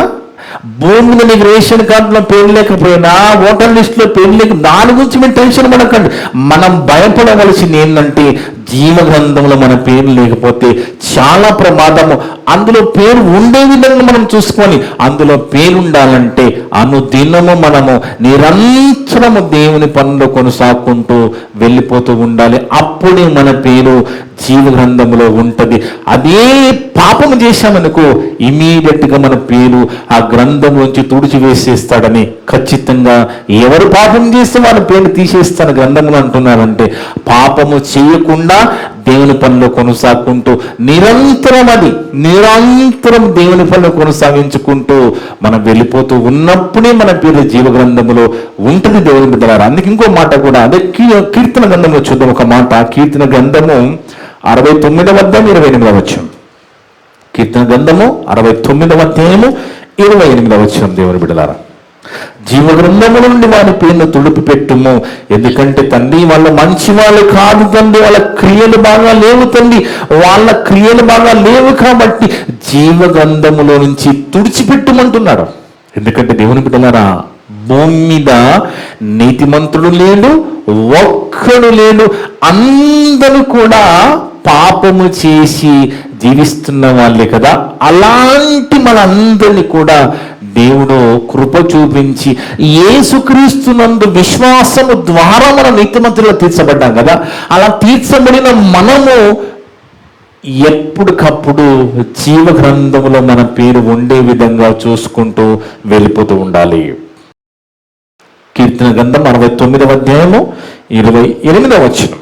భూమి మీద నీకు రేషన్ కార్డులో పేరు లేకపోయినా, ఓటర్ లిస్టులో పేరు లేక, దాని గురించి మీరు టెన్షన్ పడకండి. మనం భయపడవలసింది ఏంటంటే, జీవగ్రంథంలో మన పేరు లేకపోతే చాలా ప్రమాదము. అందులో పేరు ఉండే విధంగా మనం చూసుకొని, అందులో పేరు ఉండాలంటే అనుదినము మనము నిరంతరము దేవుని పనులు కొనసాగుకుంటూ వెళ్ళిపోతూ ఉండాలి. అప్పుడే మన పేరు జీవగ్రంథంలో ఉంటది. అదే పాపము చేశామనుకో, ఇమీడియట్గా మన పేరు ఆ గ్రంథంలోంచి తుడిచివేసేస్తాడని ఖచ్చితంగా. ఎవరు పాపం చేస్తే వాళ్ళ పేరు తీసేస్తాను గ్రంథంలో అంటున్నారంటే, పాపము చేయకుండా దేవుని పనిలో కొనసాగుకుంటూ నిరంతరం దేవుని పనిలో కొనసాగించుకుంటూ మనం వెళ్ళిపోతూ ఉన్నప్పుడే మన పేరు జీవగ్రంథములో ఉంటుంది దేవుని బిడ్డలారా. అందుకే ఇంకో మాట కూడా, అదే కీర్తన గ్రంథంలో చూద్దాం ఒక మాట. కీర్తన గ్రంథము 69వ అధ్యాయం 28వ వచనం. కీర్తన గ్రంథము 69వ అధ్యాయము 28వ వచనం. దేవుని బిడ్డలారా, జీవగ్రంథము నుండి వారి పేరును తుడిపి పెట్టుము, ఎందుకంటే తండ్రి వాళ్ళ మంచి వాళ్ళు కాదు తండ్రి, వాళ్ళ క్రియలు బాగా లేవు తండ్రి, వాళ్ళ క్రియలు బాగా లేవు కాబట్టి జీవగ్రంథములో నుంచి తుడిచిపెట్టుమంటున్నాడు. ఎందుకంటే దేవుని బిడ్డలారా, భూమి మీద నీతిమంతుడు లేడు, ఒక్కడు లేడు, అందరూ కూడా పాపము చేసి జీవిస్తున్న వాళ్ళే కదా. అలాంటి మనందరినీ కూడా దేవుడు కృప చూపించి యేసుక్రీస్తునందు విశ్వాసము ద్వారా మనం నీతిమంతులుగా తీర్చబడ్డాం కదా. అలా తీర్చబడిన మనము ఎప్పటికప్పుడు జీవగ్రంథములో మన పేరు ఉండే విధంగా చూసుకుంటూ వెళ్ళిపోతూ ఉండాలి. కీర్తన గ్రంథం 69వ అధ్యాయము 28వ వచనం.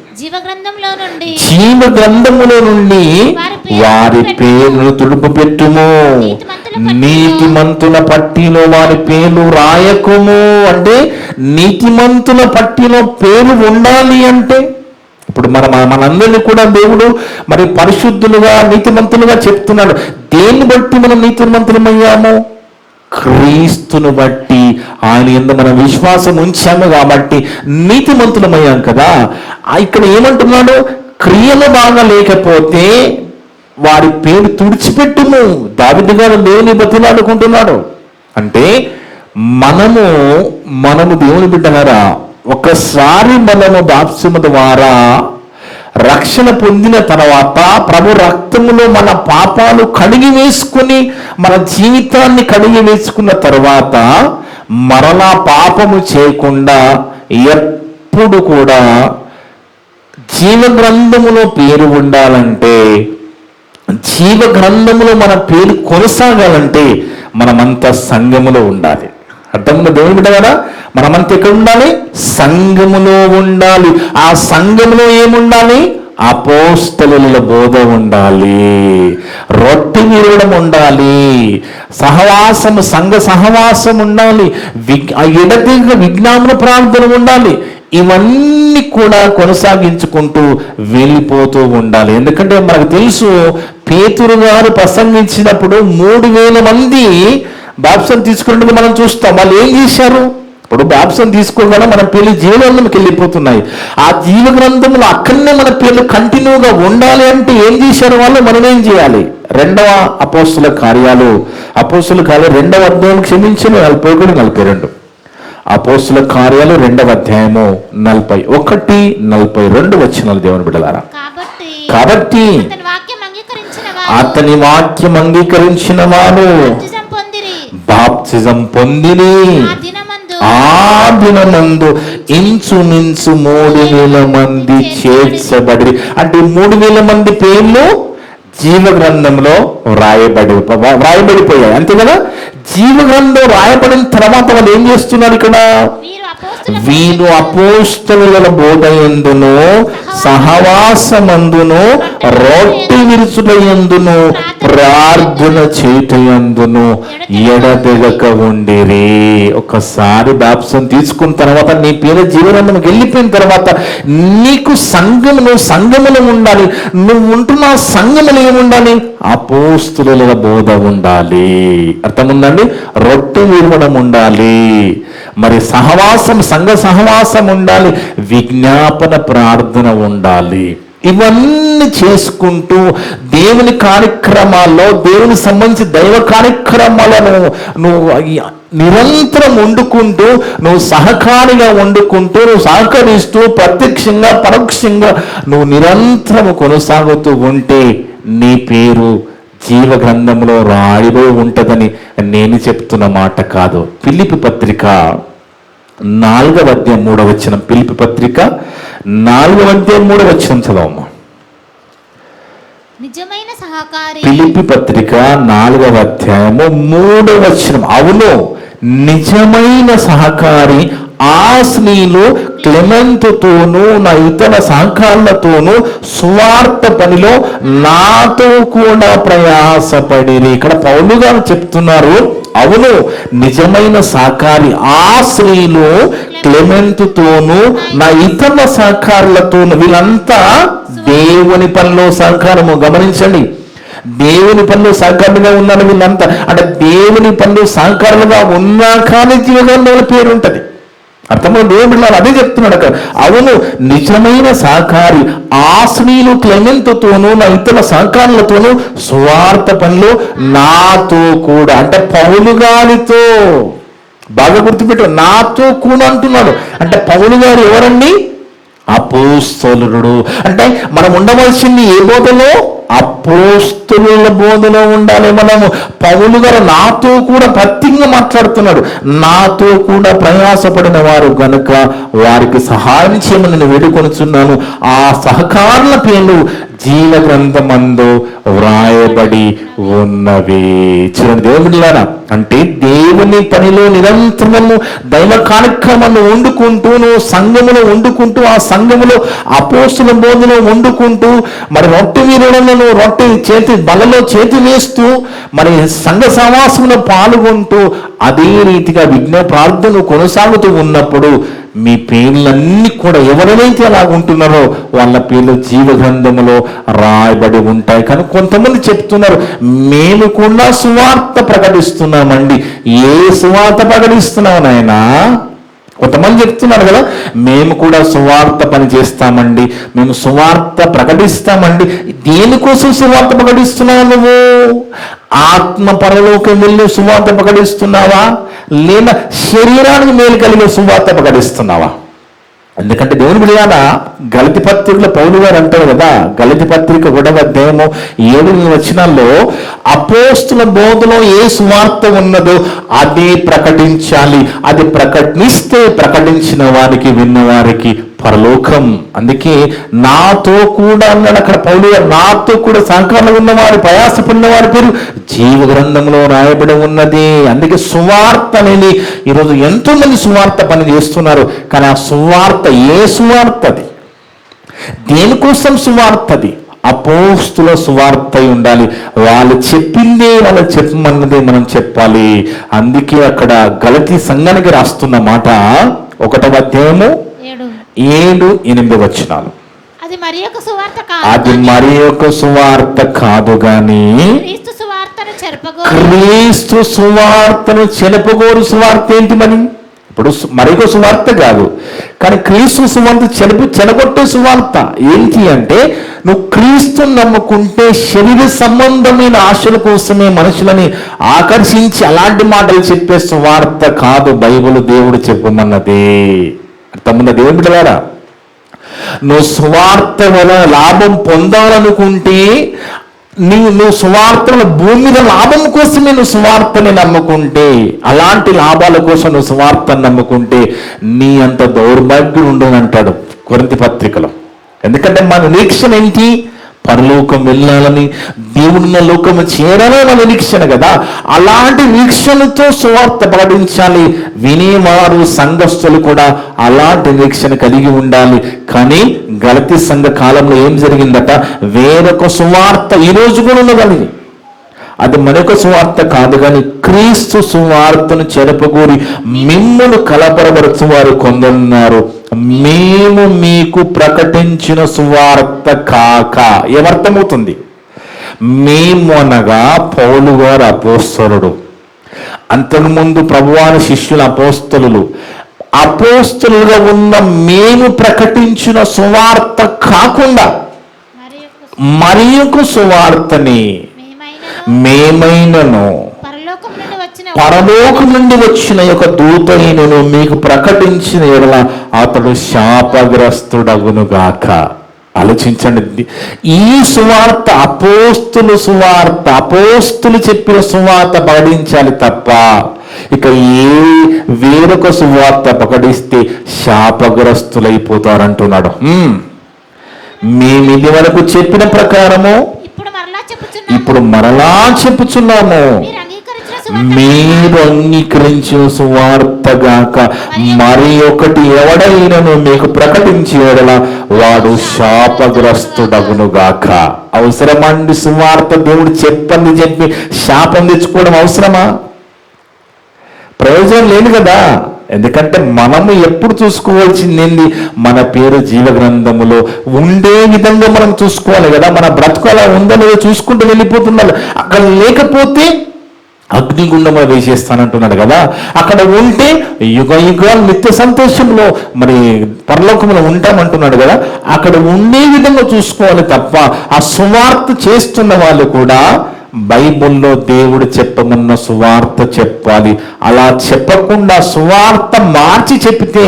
జీవగ్రంథములో నుండి వారి పేర్లు తుడుపు పెట్టుము, నీతిమంతుల పట్టిలో వారి పేర్లు రాయకుము. అంటే నీతిమంతుల పట్టిలో పేరు ఉండాలి అంటే, ఇప్పుడు మనందరినీ కూడా దేవుడు మరి పరిశుద్ధులుగా నీతిమంతులుగా చెప్తున్నాడు. దేన్ని బట్టి మనం నీతిమంతులమయ్యాము? క్రీస్తును బట్టి, ఆయన యందు మనం విశ్వాసం ఉంచాము కాబట్టి నీతిమంతులమయ్యాం కదా. ఇక్కడ ఏమంటున్నాడు? క్రియలు బాగా లేకపోతే వారి పేరు తుడిచిపెట్టుము. దావీదు గారు దేవుని బతిలాడుకుంటున్నాడు. అంటే మనము దేవుని బిడ్డలారా, ఒకసారి మనము బాప్తిస్మము ద్వారా రక్షణ పొందిన తర్వాత ప్రభు రక్తములో మన పాపాలు కడిగి వేసుకుని, మన జీవితాన్ని కడిగి వేసుకున్న తర్వాత మరలా పాపము చేయకుండా ఎప్పుడు కూడా జీవగ్రంథములో పేరు ఉండాలంటే జీవ గ్రంథములో మన పేరు కొనసాగాలంటే మనమంతా సంఘములో ఉండాలి. అర్థంగా దేవుని బిడ్డ కదా, మనమంతా ఎక్కడ ఉండాలి? సంఘములో ఉండాలి. ఆ సంఘములో ఏముండాలి? అపోస్తలుల బోధ ఉండాలి, రొట్టె విరవడం ఉండాలి, సహవాసము, సంఘ సహవాసం ఉండాలి, ఎడతెగ విజ్ఞాపన ప్రార్థన ఉండాలి. ఇవన్నీ కూడా కొనసాగించుకుంటూ వెళ్ళిపోతూ ఉండాలి. ఎందుకంటే మనకు తెలుసు, పేతురు గారు ప్రసంగించినప్పుడు 3000 మంది బాప్సం తీసుకున్నట్టు మనం చూస్తాం. వాళ్ళు ఏం చేశారు? ఇప్పుడు బాప్సం తీసుకోగానే మన పేర్లు జీవగ్రంథంకి వెళ్ళిపోతున్నాయి. ఆ జీవ గ్రంథంలో అక్కడనే మన పేర్లు కంటిన్యూగా ఉండాలి అంటే ఏం చేశారు వాళ్ళు? మనం ఏం చేయాలి? 2వ అపోస్తుల కార్యాలు 2వ అధ్యాయం, క్షమించను 41, 42. అపోస్తుల కార్యాలు 2వ అధ్యాయము 41, 42 వచనాలు దేవుని బిడ్డలారా. కాబట్టి అతని వాక్యం అంగీకరించిన వారు బాప్తిజం పొందిరి. ఆ దినమందు ఇంచుమించు 3000 మంది చేర్చబడి, అంటే 3000 మంది పేర్లు జీవ గ్రంథంలో వ్రాయబడిపోయాయి. అంతే కదా? జీవ గ్రంథం రాయబడిన తర్వాత వాళ్ళు ఏం చేస్తున్నారు? ఇక్కడ వీరు అపోస్తలుల బోధయందును, సహవాసమందును, రొట్టె విరుచుటయందును, ప్రార్థన చేయుటయందును ఎడతెగక ఉండిరి. ఒకసారి బాప్సం తీసుకున్న తర్వాత నీ పేరు జీవనంలోకి వెళ్ళిపోయిన తర్వాత నీకు సంఘములో ఉండాలి. నువ్వు ఉంటున్న సంఘములో ఏముండాలి? అపోస్తలుల బోధ ఉండాలి. అర్థముందండి? రొట్టె విరవడం ఉండాలి, మరి సహవాసం, సంఘ సహవాసం ఉండాలి, విజ్ఞాపన ప్రార్థన ఉండాలి. ఇవన్నీ చేసుకుంటూ దేవుని కార్యక్రమాల్లో, దేవుని సంబంధించి దైవ కార్యక్రమాలను నువ్వు నిరంతరం వండుకుంటూ, నువ్వు సహకారిగా వండుకుంటూ, నువ్వు సహకరిస్తూ, ప్రత్యక్షంగా పరోక్షంగా నువ్వు నిరంతరం కొనసాగుతూ ఉంటే నీ పేరు జీవ గ్రంథంలో రాయబడి ఉంటుందని నేను చెప్తున్న మాట కాదు. ఫిలిప్పీ పత్రిక 4వ అధ్యాయం 3వ వచనం. ఫిలిప్పీ పత్రిక 4వ అధ్యాయం 3వ వచనం చదవమ్మా.
నిజమైన సహకారి. ఫిలిప్పీ
పత్రిక 4వ అధ్యాయము 3వ వచనం. అవును, నిజమైన సహకారి ఆస్నీలు క్లెమెంతుతోనూ నా ఇతర సహకారులతోనూ సువార్త పనిలో నాతో కూడా ప్రయాసపడిరి. ఇక్కడ పౌలు గారు చెప్తున్నారు, అవును, నిజమైన సహకారి ఆస్నీలు క్లెమెంతుతోనూ నా ఇతర సహకారులతోనూ, వీళ్ళంతా దేవుని పనిలో సహకారము. గమనించండి, దేవుని పనులు సహకారులుగా ఉన్నారు వీళ్ళంతా. అంటే దేవుని పనులు సహకారులుగా ఉన్నా కానీ జీవగ్రంథంలో పేరు ఉంటుంది. అర్థంలో దేవుడు అదే చెప్తున్నాడు అక్కడ. అవును, నిజమైన సహకారి ఆస్నీలు క్లెమెంతుతోనూ నా ఇతర సహకారులతోనూ సువార్త పనులు నాతో కూడా, అంటే పౌలు గారితో. బాగా గుర్తుపెట్టు, నాతో కూడా అంటున్నాడు. అంటే పౌలు గారు ఎవరండి? అపోస్తలుడు. అంటే మనం ఉండవలసింది ఏ బోధలో? అపోస్తలుల బోధలో ఉండాలి మనము. పౌలు గారు నాతో కూడా ప్రత్యేకంగా మాట్లాడుతున్నాడు. నాతో కూడా ప్రయాసపడిన వారు గనుక వారికి సహాయం చేయమని నేను వేడుకొనుచున్నాను. ఆ సహకారుల పేర్లు జీవ గ్రంథమందు వ్రాయబడి ఉన్నవి. చూడండి దేవుడిలారా, అంటే దేవుని పనిలో నిరంతరము దైవ కార్యక్రమాన్ని వండుకుంటూ, నువ్వు సంఘములో వండుకుంటూ, ఆ సంఘములో అపోస్తుల బోధలో వండుకుంటూ, మరి రొట్టె విరవడంలో రొట్టె చేతి బలలో చేతి వేస్తూ, మరి సంఘ సమాసంలో పాల్గొంటూ, అదే రీతిగా విజ్ఞ ప్రార్థన కొనసాగుతూ ఉన్నప్పుడు మీ పేర్లన్నీ కూడా ఎవరైతే అలా ఉంటున్నారో వాళ్ళ పేర్లు జీవ గ్రంథములో రాయబడి ఉంటాయి. కానీ కొంతమంది చెప్తున్నారు, మేము కూడా సువార్త ప్రకటిస్తున్నామండి. ఏ సువార్త ప్రకటిస్తున్నావు నాయనా? కొంతమంది చెప్తున్నారు కదా, మేము కూడా సువార్త పని చేస్తామండి, మేము సువార్త ప్రకటిస్తామండి. దేనికోసం సువార్త ప్రకటిస్తున్నావు నువ్వు? ఆత్మ పరలోకం వెళ్ళి సువార్త ప్రకటిస్తున్నావా, లేదా శరీరానికి మేలు కలిగే సువార్త ప్రకటిస్తున్నావా? ఎందుకంటే దేవుని బిడ్డలారా, గలతీ పత్రికలో పౌలు గారు అంటారు కదా, గలతీ పత్రిక 1వ అధ్యాయము 7 వచనాల్లో అపోస్తుల బోధలో ఏ సువార్త ఉన్నదో అదే ప్రకటించాలి. అది ప్రకటిస్తే ప్రకటించిన వారికి, విన్న వారికి పరలోకం. అందుకే నాతో కూడా అన్నాడు అక్కడ పౌలు గారు, నాతో కూడా సహకారంలో ఉన్నవారు, ప్రయాసపడిన వారి పేరు జీవ గ్రంథంలో రాయబడి ఉన్నది. అందుకే సువార్త అనేది ఈరోజు ఎంతో మంది సువార్త పని చేస్తున్నారు, కానీ ఆ సువార్త ఏ సువార్త? అది దేనికోసం సువార్త? అది అపోస్తుల సువార్త అయి ఉండాలి. వాళ్ళు చెప్పిందే వాళ్ళు చెప్పమన్నదే మనం చెప్పాలి. అందుకే అక్కడ గలతీ సంఘానికి రాస్తున్న మాట 1వ అధ్యాయము 7-8 వచనాలు.
అది మరి ఒక సువార్త కాదు,
అది మరి ఒక సువార్త కాదు గాని
క్రీస్తు సువార్తను
చెరపగోరు సువార్త ఏంటి? మరి ఇప్పుడు మరొక సువార్త కాదు, కానీ క్రీస్తు సువార్త చెడగొట్టే సువార్త ఏంటి అంటే, నువ్వు క్రీస్తుని నమ్ముకుంటే శరీర సంబంధమైన ఆశల కోసమే మనుషులని ఆకర్షించి అలాంటి మాటలు చెప్పే సువార్త కాదు బైబిల్ దేవుడు చెప్పమన్నదే. తమ్మున దేవుని బిడ్డలారా, నువ్వు సువార్త వల్ల లాభం పొందాలనుకుంటే నువ్వు సువార్తల భూమి మీద లాభం కోసమే నువ్వు సువార్తని నమ్ముకుంటే, అలాంటి లాభాల కోసం నువ్వు సువార్తను నమ్ముకుంటే నీ అంత దౌర్భాగ్యం ఉండని అంటాడు కొరింథీ పత్రికలో. ఎందుకంటే మన నిరీక్షణ ఏంటి? పరలోకం వెళ్ళాలని, దేవుడున్న లోకము చేరాలని మన నిరీక్షణ కదా. అలాంటి నిరీక్షణతో సువార్త ప్రకటించాలి. వినేవారు సంఘస్థులు కూడా అలాంటి నిరీక్షణ కలిగి ఉండాలి. కానీ గలతీ సంఘ కాలంలో ఏం జరిగిందట? వేరొక సువార్త ఈ రోజు కూడా ఉన్నదని, అది మరొక సువార్త కాదు కానీ క్రీస్తు సువార్తను చెరపగూరి మిమ్మును కలపరపరచు వారు కొందరున్నారు. మేము మీకు ప్రకటించిన సువార్త కాక. ఏమర్థమవుతుంది? మేము అనగా పౌలు గారు అపోస్తలుడు, అంతకుముందు ప్రభువాని శిష్యుల అపోస్తలుగా ఉన్న మేము ప్రకటించిన సువార్త కాకుండా మరి ఒక సువార్తని మేమైనను పరలోకం నుండి వచ్చిన యొక్క దూతైనను మీకు ప్రకటించిన ఎడల అతడు శాపగ్రస్తుడగునుగాక. ఆలోచించండి, ఈ సువార్త అపోస్తులు చెప్పిన సువార్త ప్రకటించాలి తప్ప ఇక వేరొక సువార్త ప్రకటిస్తే శాపగ్రస్తులైపోతారంటున్నాడు. మేము ఇది వరకు చెప్పిన ప్రకారము ఇప్పుడు మరలా చెప్పుచున్నాము, మీరు అంగీకరించిన సువార్తగాక మరి ఒకటి ఎవడైనను మీకు ప్రకటించేలా వాడు శాపగ్రస్తుడగునుగాక. అవసరమండి సువార్త? దేవుడు చెప్పి శాపం తెచ్చుకోవడం అవసరమా? ప్రయోజనం లేదు కదా. ఎందుకంటే మనము ఎప్పుడు చూసుకోవాల్సింది మన పేరు జీవ గ్రంథములో ఉండే విధంగా మనం చూసుకోవాలి కదా. మన బ్రతుకు అలా ఉందో లేదో చూసుకుంటూ వెళ్ళిపోతున్నారు. అక్కడ లేకపోతే అగ్నిగుండంలో వేసేస్తానంటున్నాడు కదా. అక్కడ ఉంటే యుగ యుగాలు నిత్య సంతోషంలో మరి పరలోకంలో ఉంటామంటున్నాడు కదా. అక్కడ ఉండే విధంగా చూసుకోవాలి తప్ప ఆ సువార్త చేస్తున్న వాళ్ళు కూడా బైబిల్లో దేవుడు చెప్పమన్న సువార్త చెప్పాలి. అలా చెప్పకుండా సువార్త మార్చి చెప్పితే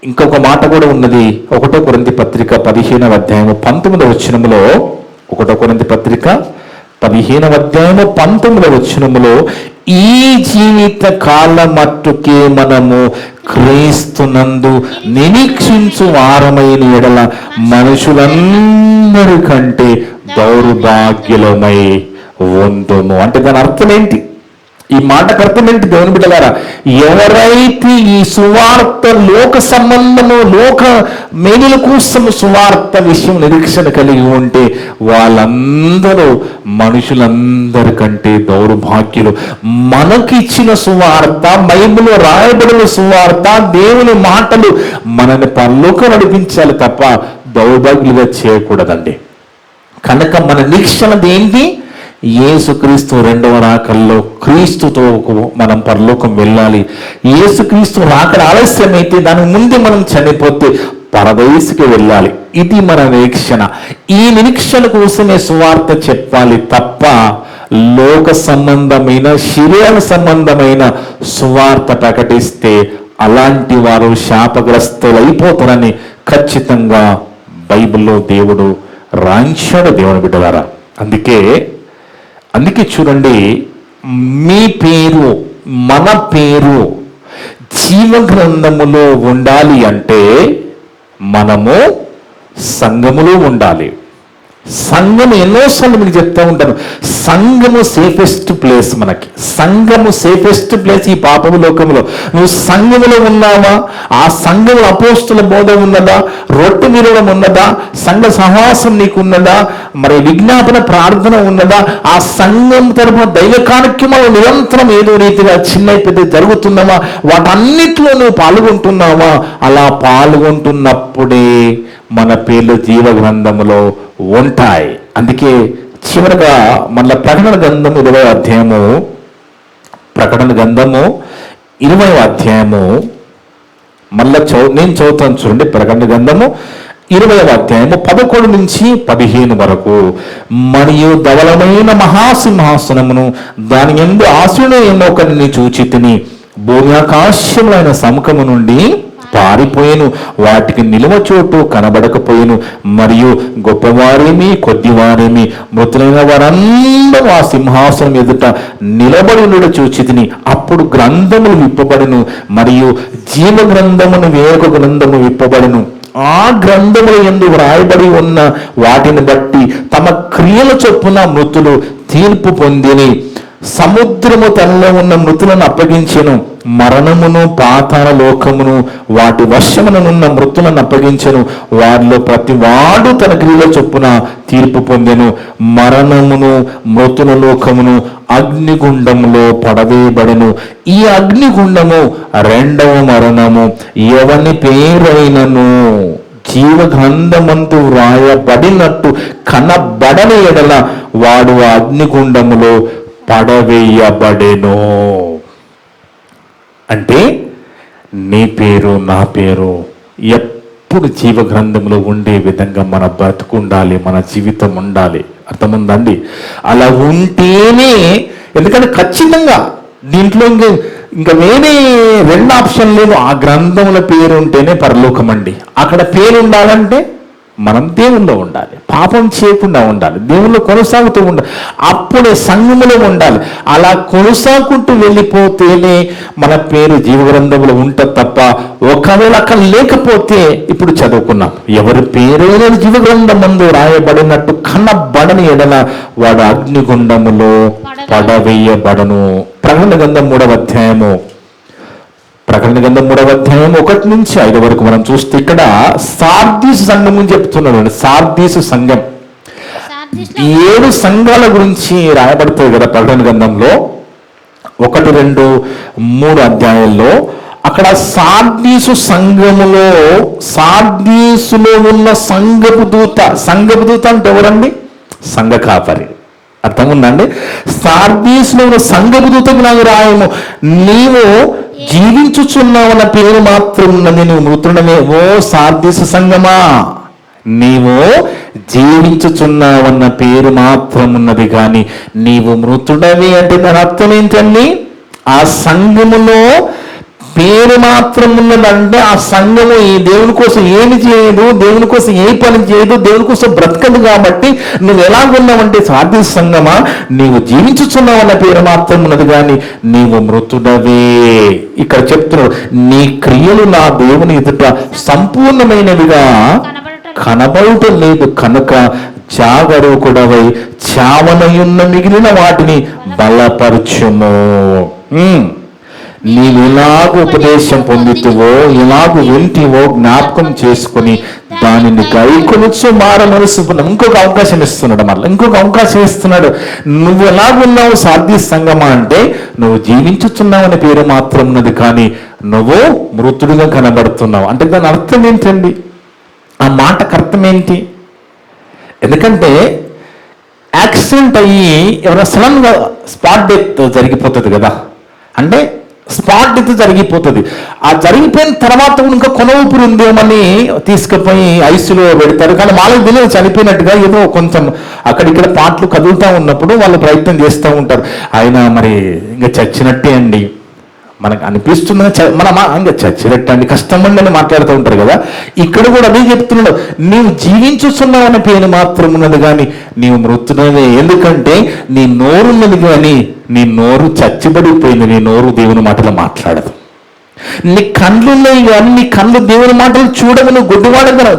ఇంకొక మాట కూడా ఉన్నది. 1 కొరింథీ పత్రిక 15వ అధ్యాయము 19వ వచనములో, 1 కొరింథీ పత్రిక 15వ అధ్యాయము 19వ వచనములో, ఈ జీవిత కాలం మట్టుకే మనము క్రీస్తునందు నిరీక్షించు వారమైన ఎడల మనుషులందరికంటే దౌర్భాగ్యులమై ఉందుము. అంటే దాని అర్థం ఏంటి? ఈ మాటకు అర్థం ఏంటి దేవుని బిడ్డలారా? ఎవరైతే ఈ సువార్త లోక సంబంధము, లోక మేలుల కోసం సువార్త విషయం నిరీక్షణ కలిగి ఉంటే వాళ్ళందరూ మనుషులందరికంటే దౌర్భాగ్యులు. మనకిచ్చిన సువార్త, బైబిల్లో రాయబడిన సువార్త, దేవుని మాటలు మనని పరలోకం నడిపించాలి తప్ప దౌర్భాగ్యులుగా చేయకూడదండి. కనుక మన నిరీక్షణ ఏంటి? యేసుక్రీస్తు రెండవ రాకల్లో క్రీస్తుతో మనం పరలోకం వెళ్ళాలి. యేసుక్రీస్తు రాకడ ఆలస్యమైతే దాని ముందే మనం చనిపోతే పరదేశికి వెళ్ళాలి. ఇది మన నిరీక్షణ. ఈ నిరీక్షణ కోసమే సువార్త చెప్పాలి తప్ప లోక సంబంధమైన, శరీర సంబంధమైన సువార్త ప్రకటిస్తే అలాంటి వారు శాపగ్రస్తులైపోతారని ఖచ్చితంగా బైబిల్లో దేవుడు రాయించాడు దేవుని బిడ్డలారా. అందుకే చూడండి, మీ పేరు, మన పేరు జీవ గ్రంథములో ఉండాలి అంటే మనము సంఘములో ఉండాలి. సంఘము ఎన్నోసార్లు మీకు చెప్తా ఉంటాను, సంఘము సేఫెస్ట్ ప్లేస్. మనకి సంఘము సేఫెస్ట్ ప్లేస్ ఈ పాపము లోకంలో. నువ్వు సంఘములో ఉన్నావా? ఆ సంఘము అపోస్తుల బోధ ఉన్నదా? రొట్టె విరవడం ఉన్నదా? సంఘ సహవాసం నీకు ఉన్నదా? మరి విజ్ఞాపన ప్రార్థన ఉన్నదా? ఆ సంఘం తరపున దైవ కార్యక్రమాలు నిరంతరం ఏదో రీతిగా చిన్న పెద్ద జరుగుతున్నావా? వాటన్నిటిలో నువ్వు పాల్గొంటున్నావా? అలా పాల్గొంటున్నప్పుడే మన పేర్లు జీవ గ్రంథములో ఉంటాయి. అందుకే చివరగా మళ్ళీ ప్రకటన గ్రంథము 20వ అధ్యాయము, ప్రకటన గ్రంథము 20వ అధ్యాయము మళ్ళా నేను చదువుతాను చూడండి. ప్రకటన గ్రంథము 20వ అధ్యాయము 11 నుంచి 15 వరకు. మరియు ధవలమైన మహాసింహాసనమును దాని యందు ఆసీనుడైన ఒకరిని చూచి తిని, భూమి ఆకాశములైన సముఖము నుండి పారిపోయేను, వాటికి నిలువ చోటు కనబడకపోయేను. మరియు గొప్పవారేమి కొద్దివారేమి మృతులైన వారందరూ ఆ సింహాసనం ఎదుట నిలబడి చూచి తిని, అప్పుడు గ్రంథములు విప్పబడును, మరియు జీవ గ్రంథమును వేరొక గ్రంథము విప్పబడును. ఆ గ్రంథముల యందు వ్రాయబడి ఉన్న వాటిని బట్టి తమ క్రియల చొప్పున మృతులు తీర్పు పొందిని. సముద్రము తనలో ఉన్న మృతులను అప్పగించెను, మరణమును పాతాళ లోకమును వాటి వశముననున్న మృతులను అప్పగించెను. వారిలో ప్రతి వాడు తన క్రియల చొప్పున తీర్పు పొందెను. మరణమును మృతుల లోకమును అగ్నిగుండములో పడవేయబడెను. ఈ అగ్నిగుండము రెండవ మరణము. ఎవని పేరైనను జీవ గ్రంథమందు వ్రాయబడినట్టు కనబడని ఎడల వాడు ఆ అగ్నిగుండములో పడవేయబడెను. అంటే నీ పేరు నా పేరు ఎప్పుడు జీవ గ్రంథంలో ఉండే విధంగా మన బ్రతుకు ఉండాలి, మన జీవితం ఉండాలి. అర్థముందండి? అలా ఉంటేనే, ఎందుకంటే ఖచ్చితంగా దీంట్లో ఇంకా వేరే రెండు ఆప్షన్ లేదు. ఆ గ్రంథంలో పేరు ఉంటేనే పరలోకం అండి. అక్కడ పేరు ఉండాలంటే మనం దేవుల్లో ఉండాలి, పాపం చేయకుండా ఉండాలి, దేవుల్లో కొనసాగుతూ ఉండాలి, అప్పుడే సంఘములో ఉండాలి. అలా కొనసాగుకుంటూ వెళ్ళిపోతేనే మన పేరు జీవగ్రంథంలో ఉంటుంది తప్ప, ఒకవేళ అక్కడ లేకపోతే ఇప్పుడు చదువుకున్నాం, ఎవరి పేరైనా జీవగ్రంథమందు రాయబడినట్టు కనబడని ఎడల వాడు అగ్నిగుండములో పడవేయబడను. ప్రకటన గ్రంథం 3వ అధ్యాయము, ప్రకటన గ్రంథం 3వ అధ్యాయం 1 నుంచి 5 వరకు మనం చూస్తే ఇక్కడ సార్దీసు సంఘం గురించి చెప్తున్నాడు. సార్దీసు సంఘం 7 సంఘాల గురించి రాయబడుతుంది కదా ప్రకటన గ్రంథంలో 1, 2, 3 అధ్యాయాల్లో. అక్కడ సార్దీసు సంఘములో, సార్దీసులో ఉన్న సంఘపు దూత అంటే ఎవరండి? సంఘ కాపరి. అర్థం ఉందండి? సార్దీసులో ఉన్న సంఘపు దూతకు నాకు రాయము, నీవు జీవించుచున్నావన్న పేరు మాత్రం ఉన్నది, నువ్వు మృతుడమే. ఓ సార్దీసు సంఘమా, నీవు జీవించుచున్నావన్న పేరు మాత్రం ఉన్నది, కానీ నీవు మృతుడవి అంటే దాని అర్థం ఏంటండి? ఆ సంఘములో పేరు మాత్రం ఉన్నదంటే ఆ సంఘము ఈ దేవుని కోసం ఏమి చేయదు, దేవుని కోసం ఏ పని చేయదు, దేవుని కోసం బ్రతకదు. కాబట్టి నువ్వు ఎలాగున్నావంటే సార్దీసు సంఘమా, నీవు జీవించుచున్నావు అన్న పేరు మాత్రం ఉన్నది, కానీ నీవు మృతుడవే. ఇక్కడ చెప్తున్నాడు, నీ క్రియలు నా దేవుని ఎదుట సంపూర్ణమైనవిగా కనబడటం లేదు కనుక జాగరూకుడవై చావనయున్న మిగిలిన వాటిని బలపరచుము. నీవు ఎలాగ ఉపదేశం పొందుతువో, ఎలాగ వింటివో జ్ఞాపకం చేసుకుని దానిని గైకొనొచ్చు మార మనసు. ఇంకొక అవకాశం ఇస్తున్నాడు, మళ్ళీ ఇంకొక అవకాశం ఇస్తున్నాడు. నువ్వు ఎలాగున్నావు సార్దీసు సంఘమా అంటే, నువ్వు జీవించుచున్నావు అనే పేరు మాత్రం ఉన్నది, కానీ నువ్వు మృతుడిగా కనబడుతున్నావు. అంటే దాని అర్థం ఏంటండి? ఆ మాటకు అర్థం ఏంటి? ఎందుకంటే యాక్సిడెంట్ అయ్యి ఎవరైనా సడన్గా స్పాట్ డెత్ జరిగిపోతుంది కదా, అంటే స్పాట్ డెత్ జరిగిపోతుంది. ఆ జరిగిపోయిన తర్వాత ఇంకా కొన ఊపిరి ఉందేమని తీసుకుపోయి ఐసీలో పెడతారు, కానీ వాళ్ళకి తెలియదు చనిపోయినట్టుగా. ఏదో కొంచెం అక్కడిక్కడ పాటలు కదులుతూ ఉన్నప్పుడు వాళ్ళు ప్రయత్నం చేస్తూ ఉంటారు. ఆయన మరి ఇంకా చచ్చినట్టే అండి మనకు అనిపిస్తుంది, ఇంకా చచ్చినట్టు అండి, కష్టం అండి అని మాట్లాడుతూ ఉంటారు కదా. ఇక్కడ కూడా అదే చెప్తున్నాడు, నీవు జీవించుతున్నావు అనే పేరు మాత్రం ఉన్నది, కానీ నీవు మృతుడవే. ఎందుకంటే నీ నోరు ఉన్నది, కానీ నీ నోరు చచ్చిబడిపోయింది. నీ నోరు దేవుని మాటలు మాట్లాడదు. నీ కళ్ళు ఉన్నాయి కానీ నీ కళ్ళు దేవుని మాటలు చూడవు, నువ్వు గుడ్డివాడు కదా.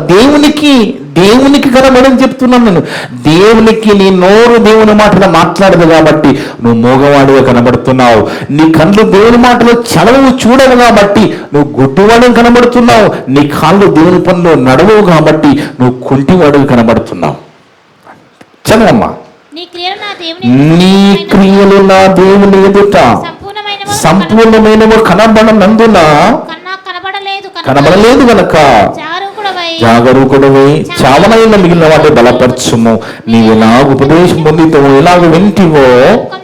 దేవునికి కనబడని చెప్తున్నాను నేను. దేవునికి నీ నోరు దేవుని మాటలు మాట్లాడదు కాబట్టి నువ్వు మోగవాడుగా కనబడుతున్నావు. నీ కళ్ళు దేవుని మాటలు చదవవు, చూడవు కాబట్టి నువ్వు గుడ్డివాడుగా కనబడుతున్నావు. నీ కాళ్ళు దేవుని పనులు నడవవు కాబట్టి నువ్వు కుంటివాడుగా కనబడుతున్నావు. చదవమ్మా.
నీ
క్రియలు నా దేవుని ఎదుట సంపూర్ణమైనవి కనబడనందున కనబడలేదు గనక జాగరూకుడవై చావనైన మిగిలిన వాటిని బలపరచుము. నీవు నా ఉపదేశం పొందితవు, ఎలాగ వింటివో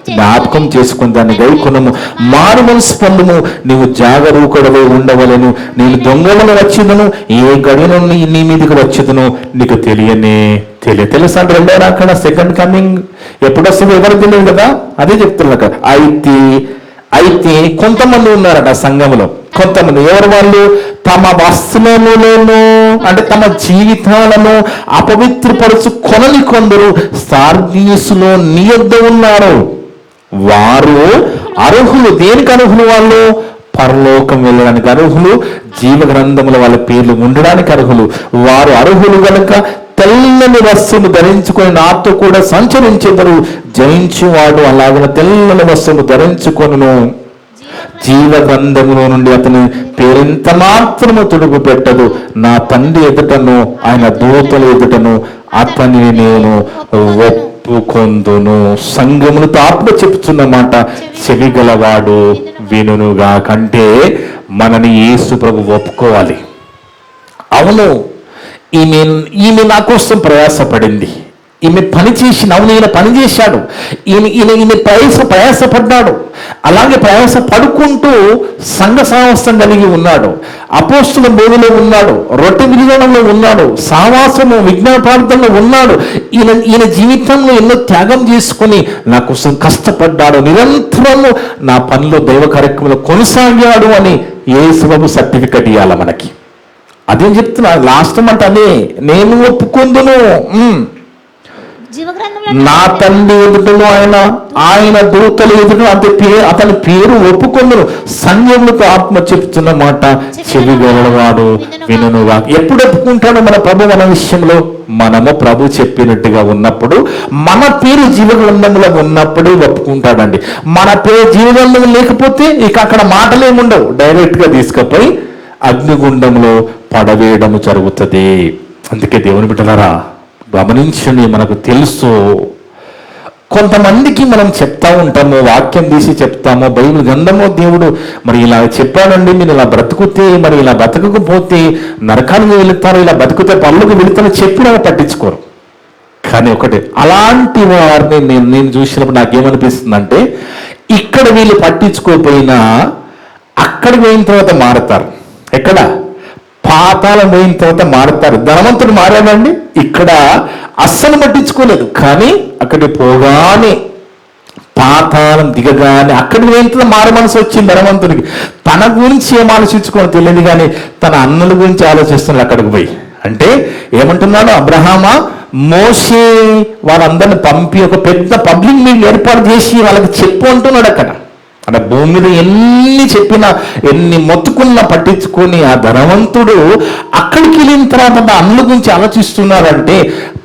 జ్ఞాపకం చేసుకుని దాన్ని గైకొనుము. మారు మనసు పొందుము. నీవు జాగరూకుడవై ఉండవలను. నేను దొంగలను వచ్చేదను, ఏ గడియను నీ మీదకి వచ్చేదను నీకు తెలుసా అంటే రెండో అక్కడ సెకండ్ కమింగ్ ఎప్పుడు వస్తుంది ఎవరు తెలియదు కదా. అదే చెప్తున్నా. అయితే కొంతమంది ఉన్నారట సంఘంలో. కొంతమంది ఎవరు వాళ్ళు? తమ వస్త్రములను అంటే తమ జీవితాలను అపవిత్రపరచు కొందరు సార్దీసులో నీ యొద్ద ఉన్నారు. వారు అర్హులు. దేనికి అర్హులు? వాళ్ళు పరలోకం వెళ్ళడానికి అర్హులు, జీవ గ్రంథముల వాళ్ళ పేర్లు ఉండడానికి అర్హులు. వారు అర్హులు గనుక తెల్లని వస్త్రము ధరించుకొని నాతో కూడా సంచరించెదరు. జయించువాడు అలాగ తెల్లని వస్త్రము ధరించుకొనును. జీవ గ్రంథములో నుండి అతని పేరెంత మాత్రము తుడుపు పెట్టదు. నా తండ్రి ఎదుటను ఆయన దూతల ఎదుటను అతనిని నేను ఒప్పుకొందును. సంఘములతో ఆత్మ చెప్తున్నమాట. చెవిగలవాడు వినునుగా. కంటే మనని యేసు ప్రభు ఒప్పుకోవాలి. అవును, ఈమె నా కోసం ప్రయాసపడింది, ఈమె పని చేసిన, అవును ఈయన పని చేశాడు, ఈయన ప్రయాసపడ్డాడు. అలాగే ప్రయాసపడుకుంటూ సంఘ సాహసం కలిగి ఉన్నాడు, అపోస్తుల బోధలో ఉన్నాడు, రొట్టె విధానంలో ఉన్నాడు, సావాసము విజ్ఞాపార్థంలో ఉన్నాడు. ఈయన జీవితంలో ఎన్నో త్యాగం చేసుకుని నా కోసం కష్టపడ్డాడు, నిరంతరము నా పనిలో దైవ కార్యక్రమంలో కొనసాగాడు అని యేసు సర్టిఫికెట్ ఇవ్వాలి మనకి. అదేం చెప్తున్నా లాస్ట్ మంత్ అదే, నేను ఒప్పుకుందును. నా తండ్రి ఎదుటను ఆయన దూతలు ఎదుట అతని పేరు ఒప్పుకొందును. సంఘములకు ఆత్మ చెప్తున్న మాట చెవిగలవాడు వినునుగా. ఎప్పుడు ఒప్పుకుంటాడు మన ప్రభు మన విషయంలో? మనము ప్రభు చెప్పినట్టుగా ఉన్నప్పుడు, మన పేరు జీవగ్రంథంలో ఉన్నప్పుడే ఒప్పుకుంటాడండి. మన పేరు జీవగ్రంథం లేకపోతే ఇక అక్కడ మాటలేముండవు. డైరెక్ట్ గా తీసుకుపోయి అగ్నిగుండంలో పడవేయడము జరుగుతుంది. అందుకే దేవుని బిడ్డలారా గమనించండి. మనకు తెలుసు, కొంతమందికి మనం చెప్తా ఉంటాము, వాక్యం తీసి చెప్తాము, బైబిల్ గ్రంథము దేవుడు మరి ఇలా చెప్పాడండి, మీరు ఇలా బ్రతుకుతే, మరి ఇలా బ్రతకకపోతే నరకానికి వెళుతారు, ఇలా బతుకుతే పనులకు వెళుతారు చెప్పినా పట్టించుకోరు. కానీ ఒకటి, అలాంటి వారిని నేను చూసినప్పుడు నాకేమనిపిస్తుందంటే, ఇక్కడ వీళ్ళు పట్టించుకోకపోయినా అక్కడికి పోయిన తర్వాత మారుతారు. ఎక్కడ? పాతాళం పోయిన తర్వాత మారుతారు. ధనవంతుడు మారాడండి, ఇక్కడ అస్సలు పట్టించుకోలేదు. కానీ అక్కడికి పోగానే, పాతాళం దిగగానే అక్కడికి పోయిన మారు మనసు వచ్చింది ధనవంతుడికి. తన గురించి ఏం ఆలోచించుకోని తెలియదు కానీ తన అన్నల గురించి ఆలోచిస్తున్నాడు అక్కడికి పోయి. అంటే ఏమంటున్నాడు? అబ్రహామా, మోషే వాళ్ళందరిని పంపి ఒక పెద్ద పబ్లిక్ మీటింగ్ ఏర్పాటు చేసి వాళ్ళకి చెప్పు అంటున్నాడు. అక్కడ అంటే భూమి మీద ఎన్ని చెప్పినా, ఎన్ని మొత్తుకున్నా పట్టించుకొని ఆ ధనవంతుడు అక్కడికి వెళ్ళిన తర్వాత అన్నుల గురించి ఆలోచిస్తున్నారంటే,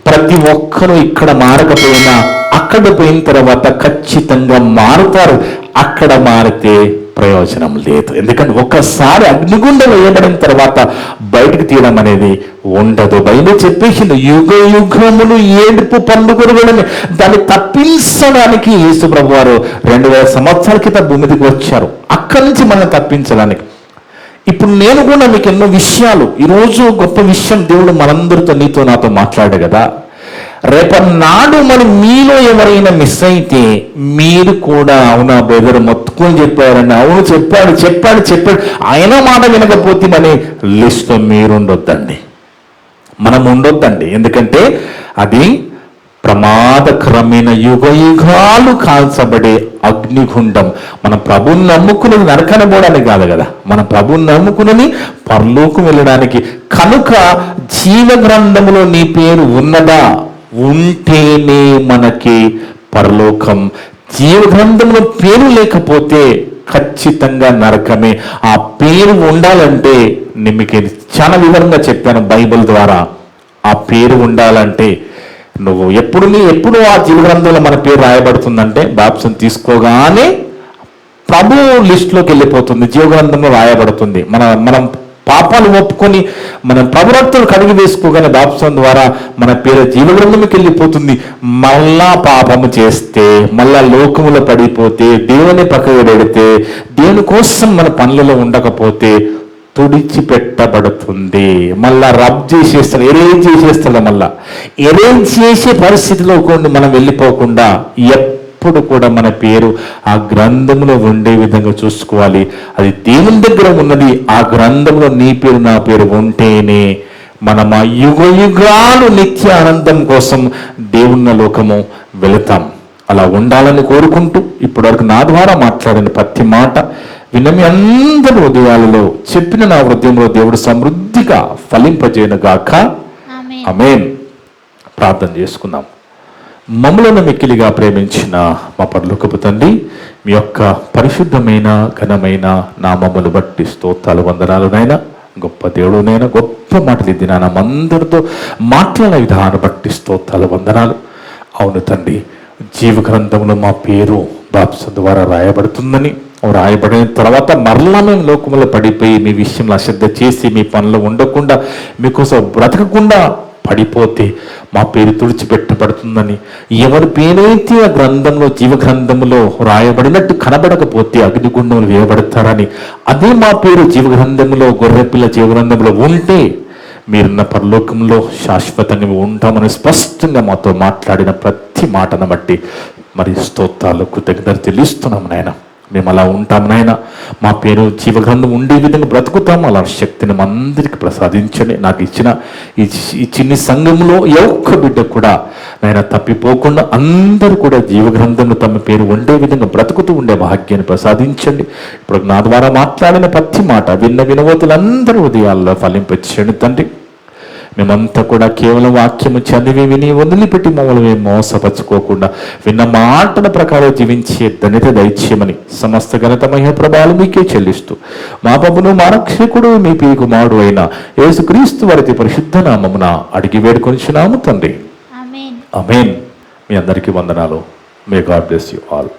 ప్రతి ఒక్కరూ ఇక్కడ మారకపోయినా అక్కడ పోయిన తర్వాత ఖచ్చితంగా మారుతారు. అక్కడ మారితే ప్రయోజనం లేదు. ఎందుకంటే ఒక్కసారి అగ్నిగుండం వేయబడిన తర్వాత బయటకు తీయడం అనేది ఉండదు. బైబిల్ చెప్పేసింది, యుగ యుగములు ఏడుపు పండుగలని. దాన్ని తప్పించడానికి యేసు ప్రభు వారు 2000 సంవత్సరాల క్రితం భూమి మీదకి వచ్చారు, అక్కడి నుంచి మనం తప్పించడానికి. ఇప్పుడు నేను కూడా మీకు ఎన్నో విషయాలు, ఈరోజు గొప్ప విషయం దేవుడు మనందరితో, నీతో నాతో మాట్లాడే కదా. రేపన్నాడు మరి మీలో ఎవరైనా మిస్ అయితే మీరు కూడా, అవునా బ్రదర్ మొత్తుకొని చెప్పారండి, అవును చెప్పాడు ఆయన మాట వినకపోతే మన లిస్ట్లో మీరు ఉండొద్దండి, మనం ఉండొద్దండి. ఎందుకంటే అది ప్రమాదకరమైన యుగాలు కాల్చబడే అగ్నిగుండం. మన ప్రభుని నమ్ముకున్నది నరకన పోవడానికి కాదు కదా, మన ప్రభుని నమ్ముకున్నది పరలోకం వెళ్ళడానికి. కనుక జీవ గ్రంథములో నీ పేరు ఉన్నదా? ఉంటేనే మనకి పరలోకం. జీవ గ్రంథంలో పేరు లేకపోతే ఖచ్చితంగా నరకమే. ఆ పేరు ఉండాలంటే నేను మీకు చాలా వివరంగా చెప్పాను బైబిల్ ద్వారా. ఆ పేరు ఉండాలంటే నువ్వు ఎప్పుడు ఆ జీవ గ్రంథంలో మన పేరు రాయబడుతుందంటే బాప్టిజం తీసుకోగానే ప్రభు లిస్టులోకి వెళ్ళిపోతుంది, జీవ గ్రంథంలో రాయబడుతుంది. మనం పాపాలు ఒప్పుకొని మనం ప్రభు రక్తం కడిగి వేసుకోగానే బాప్టిజం ద్వారా మన పేరు జీవ గ్రంథంకి వెళ్ళిపోతుంది. మళ్ళా పాపము చేస్తే, మళ్ళా లోకములో పడిపోతే, దేవుని పక్కకు పెడితే, దేవుని కోసం మన పనులలో ఉండకపోతే తుడిచిపెట్టబడుతుంది. మళ్ళా రబ్ చేసేస్తాడు, ఎరేంజ్ చేసేస్తాడు. మళ్ళా ఎరేంజ్ చేసే పరిస్థితిలో మనం వెళ్ళిపోకుండా ఎప్పుడు కూడా మన పేరు ఆ గ్రంథంలో ఉండే విధంగా చూసుకోవాలి. అది దేవుని దగ్గర ఉన్నది. ఆ గ్రంథంలో నీ పేరు నా పేరు ఉంటేనే మనం ఆ యుగ యుగాలు నిత్య ఆనందం కోసం దేవుని లోకము వెళతాం. అలా ఉండాలని కోరుకుంటూ ఇప్పటివరకు నా ద్వారా మాట్లాడిన ప్రతి మాట విన్న మీ అందరి హృదయాలలో చెప్పిన నా హృదయంలో దేవుడు సమృద్ధిగా ఫలింపజేయనుగాక. ఆమేన్. ప్రార్థన చేసుకుందాం. మమ్ములను మిక్కిలిగా ప్రేమించిన మా పరలోకపు తండ్రి, మీ యొక్క పరిశుద్ధమైన ఘనమైన నామమును బట్టి స్తోత్రాలు వందనాలునైనా. గొప్ప దేవుడునైనా, గొప్ప మాటలు ఇది నా అందరితో మాట్లాడిన విధానం బట్టి స్తోత్రాలు వందనాలు. అవును తండ్రి, జీవ గ్రంథంలో మా పేరు బాప్టిజం ద్వారా రాయబడుతుందని, రాయబడిన తర్వాత మరలా మేము లోకములో పడిపోయి మీ విషయంలో అశ్రద్ధ చేసి మీ పనులు ఉండకుండా మీకోసం బ్రతకకుండా పడిపోతే మా పేరు తుడిచిపెట్టబడుతుందని, ఎవరి పేరైతే ఆ గ్రంథంలో జీవ గ్రంథంలో రాయబడినట్టు కనబడకపోతే అగ్నిగుండంలో వేయబడతారని, అదే మా పేరు జీవ గ్రంథంలో గొర్రెపిల్ల జీవ గ్రంథంలో ఉంటే మీరున్న పరలోకంలో శాశ్వతంగా ఉంటామని స్పష్టంగా మాతో మాట్లాడిన ప్రతి మాటను బట్టి మరి స్తోత్రాలు కృతజ్ఞతలు చెల్లిస్తున్నాం నాయన. మేము అలా ఉంటాం నాయన. మా పేరు జీవగ్రంథం ఉండే విధంగా బ్రతుకుతాము. అలా శక్తిని అందరికీ ప్రసాదించండి. నాకు ఇచ్చిన ఈ చిన్ని సంఘంలో ఏ ఒక్క బిడ్డ కూడా నాయన తప్పిపోకుండా అందరూ కూడా జీవగ్రంథంలో తమ పేరు ఉండే విధంగా బ్రతుకుతూ ఉండే భాగ్యాన్ని ప్రసాదించండి. ఇప్పుడు నా ద్వారా మాట్లాడిన ప్రతి మాట విన్న వినవతులందరూ ఉదయాల్లో ఫలింపచేయండి తండ్రి. మేమంతా కూడా కేవలం వాక్యము చదివి విని వదిలిపెట్టి మమ్మల్ని మేము మోసపరచుకోకుండా విన్న మాటల ప్రకారం జీవించే ధన్యత దయచేయమని సమస్త ఘనత మహిమ ప్రభావాలు మీకే చెల్లిస్తూ మా ప్రభువును మా రక్షకుడు మీ ప్రియ కుమారుడు అయిన యేసుక్రీస్తు వారి పరిశుద్ధ నామమున అడిగి వేడుకొనిచున్నాము తండ్రి.
ఆమేన్.
ఆమేన్. మీ అందరికీ వందనాలు. May God bless you all.